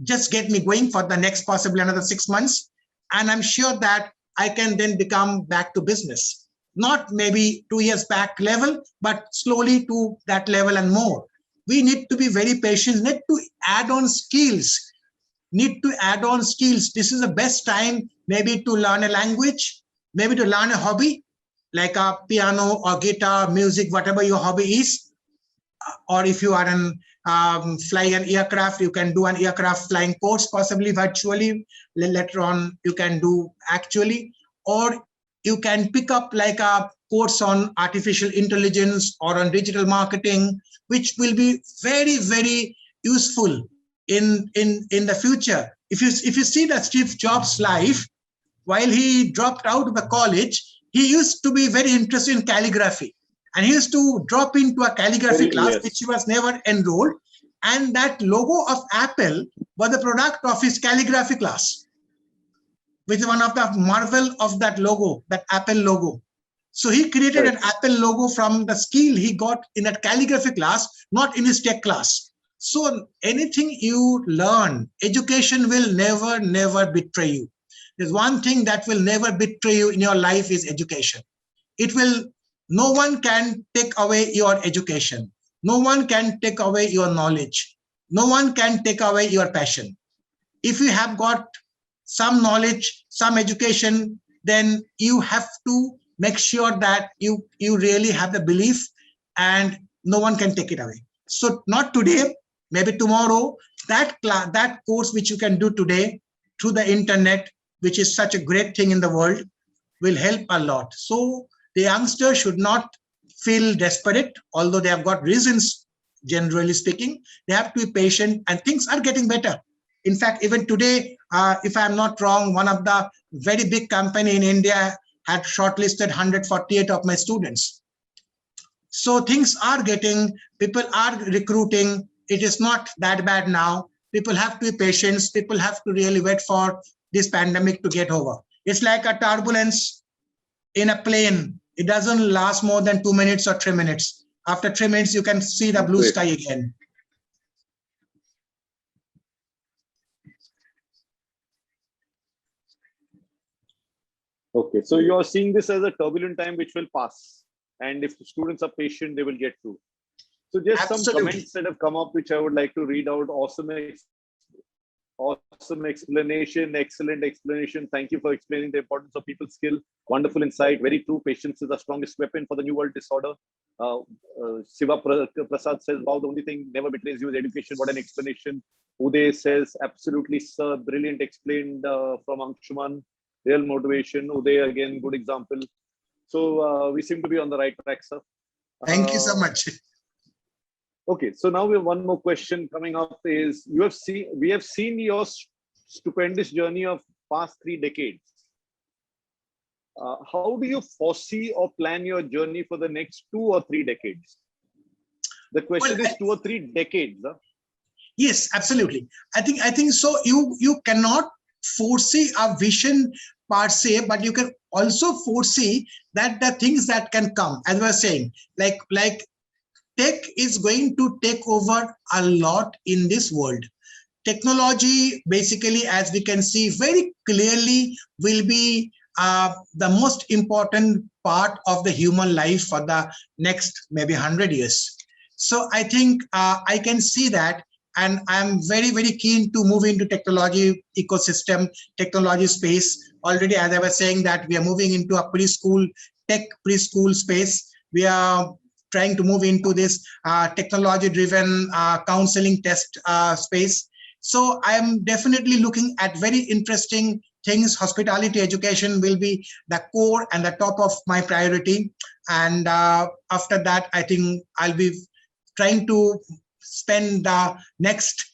just get me going for the next possibly another 6 months. And I'm sure that I can then become back to business. Not maybe 2 years back level, but slowly to that level and more. We need to be very patient, need to add on skills. This is the best time maybe to learn a language, maybe to learn a hobby, like a piano or guitar, music, whatever your hobby is. Or if you are flying an aircraft, you can do an aircraft flying course, possibly virtually. Later on, you can do actually. Or you can pick up like a course on artificial intelligence or on digital marketing, which will be very, very useful in the future. If you see that Steve Jobs' life, while he dropped out of the college, he used to be very interested in calligraphy. And he used to drop into a calligraphy class, which he was never enrolled. And that logo of Apple was the product of his calligraphy class, which is one of the marvel of that logo, that Apple logo. So he created an Apple logo from the skill he got in that calligraphy class, not in his tech class. So anything you learn, education will never, never betray you. There's one thing that will never betray you in your life is education. No one can take away your education. No one can take away your knowledge. No one can take away your passion. If you have got some knowledge, some education, then you have to make sure that you really have the belief and no one can take it away. So not today, maybe tomorrow, that course which you can do today through the internet, which is such a great thing in the world, will help a lot. So the youngster should not feel desperate, although they have got reasons, generally speaking. They have to be patient and things are getting better. In fact, even today, if I'm not wrong, one of the very big company in India had shortlisted 148 of my students. So things are getting, people are recruiting. It is not that bad now. People have to be patient. People have to really wait for this pandemic to get over. It's like a turbulence in a plane. It doesn't last more than 2 minutes or 3 minutes. After 3 minutes, you can see the blue sky again. Okay, so you're seeing this as a turbulent time which will pass, and if the students are patient, they will get through. So just some Absolutely. comments that have come up, which I would like to read out. Awesome explanation, excellent explanation. Thank you for explaining the importance of people skill. Wonderful insight. Very true. Patience is the strongest weapon for the new world disorder. Siva Prasad says, wow, the only thing never betrays you is education. What an explanation. Uday says, absolutely, sir. Brilliant explained from Anshuman. Real motivation. Uday, again, good example. So we seem to be on the right track, sir. Thank you so much. Okay, so now we have one more question coming up. Is we have seen your stupendous journey of past 3 decades. How do you foresee or plan your journey for the next 2 or 3 decades? The question is 2 or 3 decades. Huh? Yes, absolutely. I think so. You cannot foresee a vision per se, but you can also foresee that the things that can come. As I was saying, like tech is going to take over a lot in this world. Technology, basically, as we can see very clearly, will be the most important part of the human life for the next maybe 100 years. So I think I can see that, and I'm very, very keen to move into technology ecosystem, technology space. Already, as I was saying, that we are moving into a preschool, tech preschool space. We are trying to move into this technology-driven counseling test space. So I'm definitely looking at very interesting things. Hospitality education will be the core and the top of my priority. And after that, I think I'll be trying to spend the next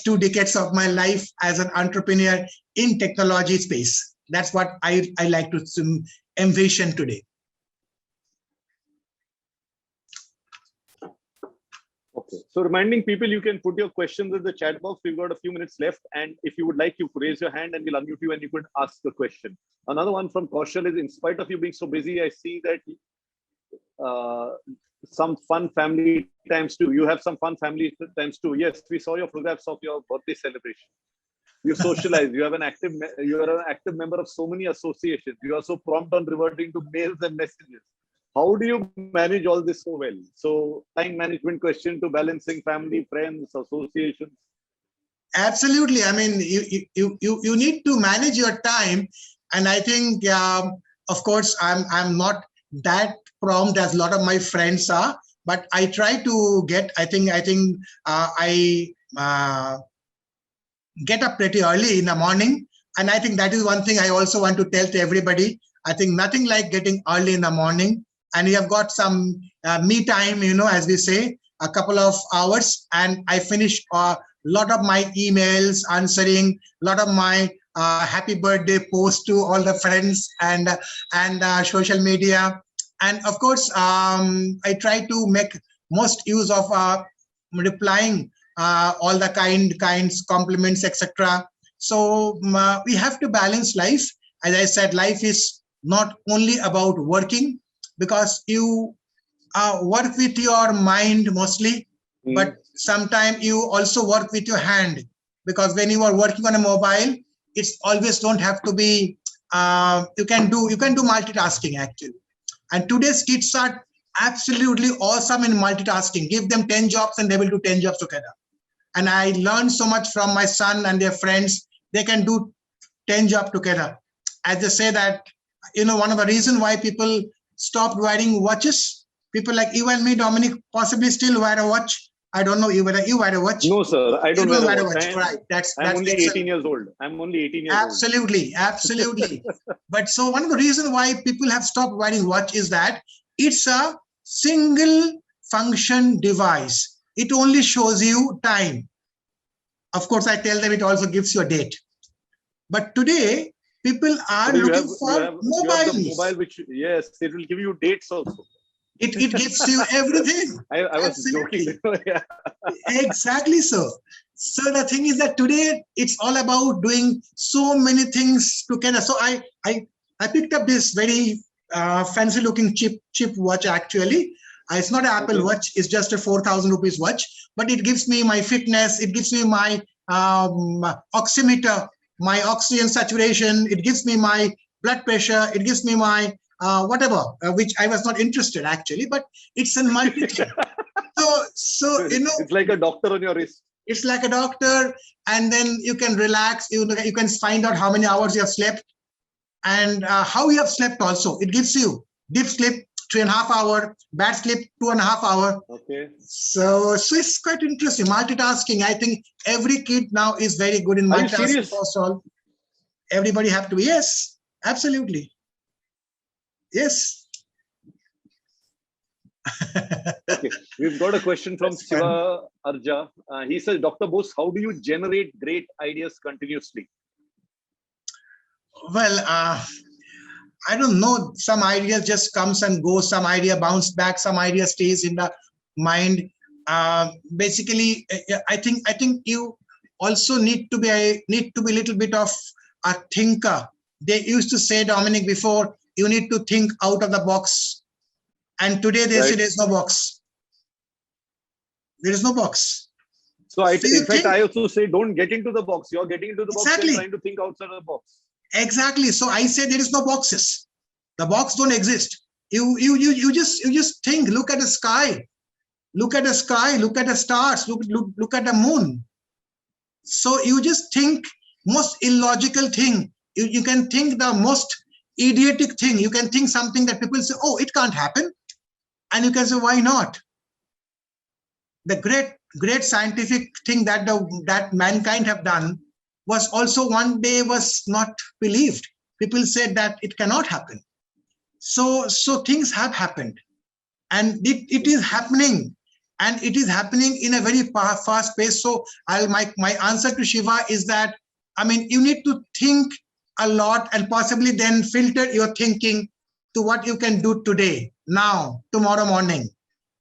2 decades of my life as an entrepreneur in technology space. That's what I like to envision today. Okay, so reminding people, you can put your questions in the chat box. We've got a few minutes left, and if you would like, you could raise your hand and we'll unmute you and you could ask the question. Another one from Kaushal is, in spite of you being so busy, I see that some fun family times too. You have some fun family times too. Yes, we saw your photographs of your birthday celebration. You socialize. You are an active member of so many associations. You are so prompt on reverting to mails and messages. How do you manage all this so well? So time management question to balancing family, friends, associations. Absolutely. I mean, you need to manage your time, and I think, of course, I'm not that prompt as a lot of my friends are, but I try to get. I get up pretty early in the morning, and I think that is one thing I also want to tell to everybody. I think nothing like getting early in the morning, and you have got some me time, as we say, a couple of hours, and I finish a lot of my emails, answering a lot of my happy birthday posts to all the friends and social media. And of course, I try to make most use of replying all the kinds, compliments, etc. So we have to balance life. As I said, life is not only about working, because you work with your mind mostly, but sometimes you also work with your hand, because when you are working on a mobile, it's always don't have to be. You can do multitasking actually, and today's kids are absolutely awesome in multitasking. Give them 10 jobs and they will do 10 jobs together. And I learned so much from my son and their friends. They can do 10 jobs together. As they say that, one of the reasons why people stopped wearing watches, people like you and me, Dominic, possibly still wear a watch. I don't know whether you wear a watch. No, sir, I don't wear a watch. Right. I'm only 18 years old. I'm only 18 years absolutely, old. Absolutely. But so one of the reasons why people have stopped wearing watch is that it's a single function device. It only shows you time. Of course, I tell them it also gives you a date. But today, people are looking for mobiles. Mobile, which, yes, it will give you dates also. It gives you everything. I was joking. Yeah. Exactly so. So the thing is that today it's all about doing so many things together. So I picked up this very fancy looking cheap watch actually. It's not an Apple watch. It's just a 4,000 rupees watch, but it gives me my fitness. It gives me my oximeter, my oxygen saturation. It gives me my blood pressure, it gives me my whatever, which I was not interested actually, but it's a multi thing. So it's like a doctor on your wrist. It's like a doctor, and then you can relax. You can find out how many hours you have slept and how you have slept also. It gives you deep sleep, 3.5 hours, bad sleep, 2.5 hours. Okay. So it's quite interesting. Multitasking. I think every kid now is very good in multitasking. First of all, everybody have to be. Yes, absolutely. Yes. Okay, we've got a question from Siva Arja. He says, Dr. Bose, how do you generate great ideas continuously? Well, I don't know. Some ideas just comes and goes. Some idea bounce back. Some idea stays in the mind. Basically, I think you also need to be a little bit of a thinker. They used to say, Dominic, before, you need to think out of the box. And today they say there's no box. There is no box. So in fact, I also say, don't get into the box. You're getting into the box and trying to think outside the box. Exactly. So I say there is no boxes. The box don't exist. You just think. Look at the sky. Look at the sky. Look at the stars. Look at the moon. So you just think most illogical thing. You can think the most idiotic thing. You can think something that people say, oh, it can't happen. And you can say, why not? The great scientific thing that mankind have done was also one day was not believed. People said that it cannot happen. So things have happened, and it is happening, and it is happening in a very fast pace. So my answer to Shiva is that, I mean, you need to think a lot and possibly then filter your thinking to what you can do today, now, tomorrow morning,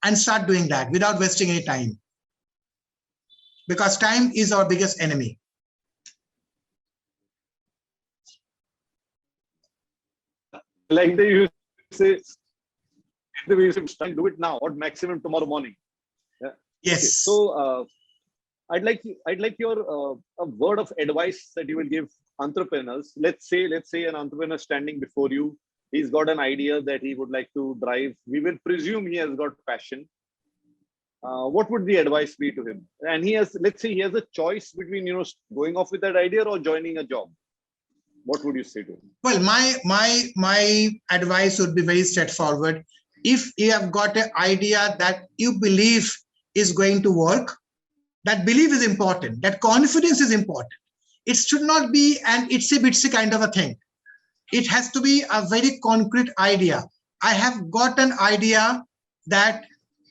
and start doing that without wasting any time. Because time is our biggest enemy. Like they used to say, do it now or maximum tomorrow morning. Yeah. Yes. Okay. So I'd like your a word of advice that you will give entrepreneurs. Let's say an entrepreneur standing before you. He's got an idea that he would like to drive. We will presume he has got passion. What would the advice be to him? And let's say he has a choice between, going off with that idea or joining a job. What would you say to him? Well, my advice would be very straightforward. If you have got an idea that you believe is going to work, that belief is important. That confidence is important. It should not be an itsy-bitsy kind of a thing. It has to be a very concrete idea. I have got an idea that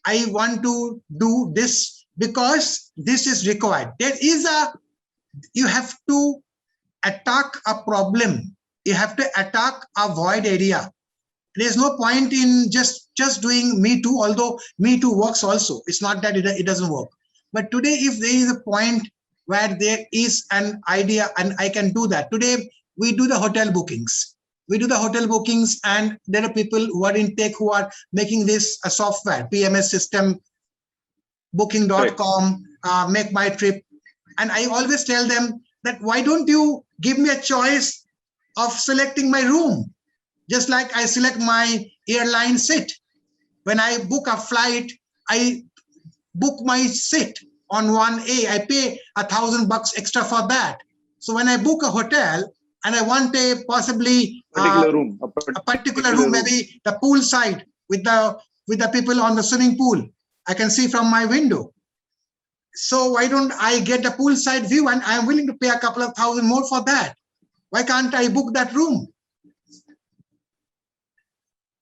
I want to do this because this is required. You have to attack a problem. You have to attack a void area. There's no point in just doing Me Too, although Me Too works also. It's not that it doesn't work. But today, if there is a point where there is an idea and I can do that. Today, we do the hotel bookings. We do the hotel bookings, and there are people who are in tech who are making this a software, PMS system, booking.com, make my trip. And I always tell them that why don't you give me a choice of selecting my room? Just like I select my airline seat. When I book a flight, I book my seat on 1A. I pay $1,000 extra for that. So when I book a hotel and I want a possibly a particular room, maybe the pool side with the people on the swimming pool, I can see from my window. So why don't I get the poolside view, and I'm willing to pay a couple of thousand more for that? Why can't I book that room?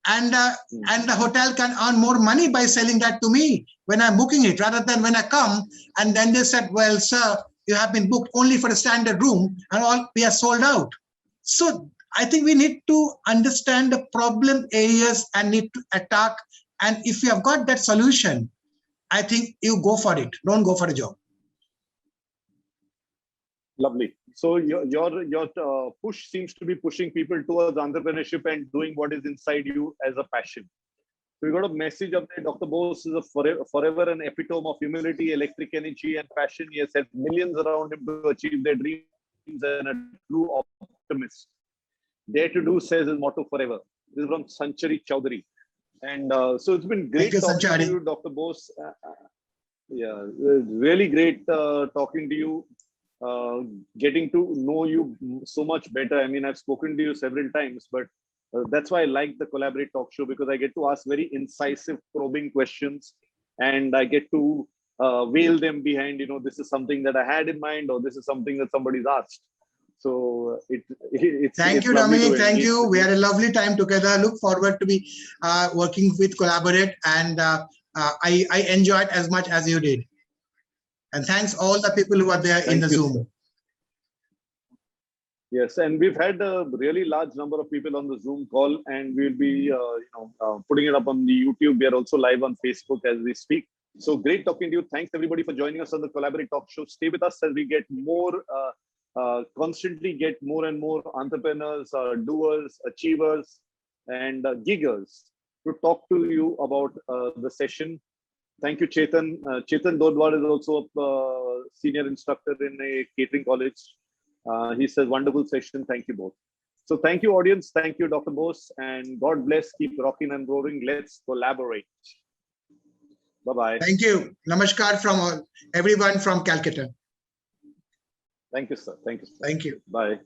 And the hotel can earn more money by selling that to me when I'm booking it, rather than when I come and then they said, well, sir, you have been booked only for a standard room and all we are sold out. So I think we need to understand the problem areas and need to attack. And if you have got that solution, I think you go for it. Don't go for a job. Lovely. So your push seems to be pushing people towards entrepreneurship and doing what is inside you as a passion. So we got a message up there. Dr. Bose is forever an epitome of humility, electric energy, and passion. He has had millions around him to achieve their dreams and a true optimist. Dare to do says his motto forever. This is from Sanchari Chowdhury. And so it's been great Thank you, talking Sanchari. to you, Dr. Bose. Yeah, really great talking to you, getting to know you so much better. I mean, I've spoken to you several times, but that's why I like the CoLaBoRate Talk Show, because I get to ask very incisive, probing questions, and I get to veil them behind, this is something that I had in mind, or this is something that somebody's asked. So it's Thank you, lovely to Dominic. Thank engage you. with We had a lovely time together. Look forward to be working with CoLaBoRate, and I enjoyed as much as you did. And thanks all the people who are there in the Thank you, Zoom. sir. Yes, and we've had a really large number of people on the Zoom call, and we'll be putting it up on the YouTube. We are also live on Facebook as we speak. So great talking to you. Thanks everybody for joining us on the CoLaBoRate Talk Show. Stay with us as we get more, constantly get more and more entrepreneurs, doers, achievers, and giggers to talk to you about the session. Thank you, Chetan. Chetan Dodwar is also a senior instructor in a catering college. He says, wonderful session. Thank you both. So thank you, audience. Thank you, Dr. Bose. And God bless. Keep rocking and roaring. Let's collaborate. Bye-bye. Thank you. Namaskar from everyone from Calcutta. Thank you, sir. Thank you, sir. Thank you. Bye.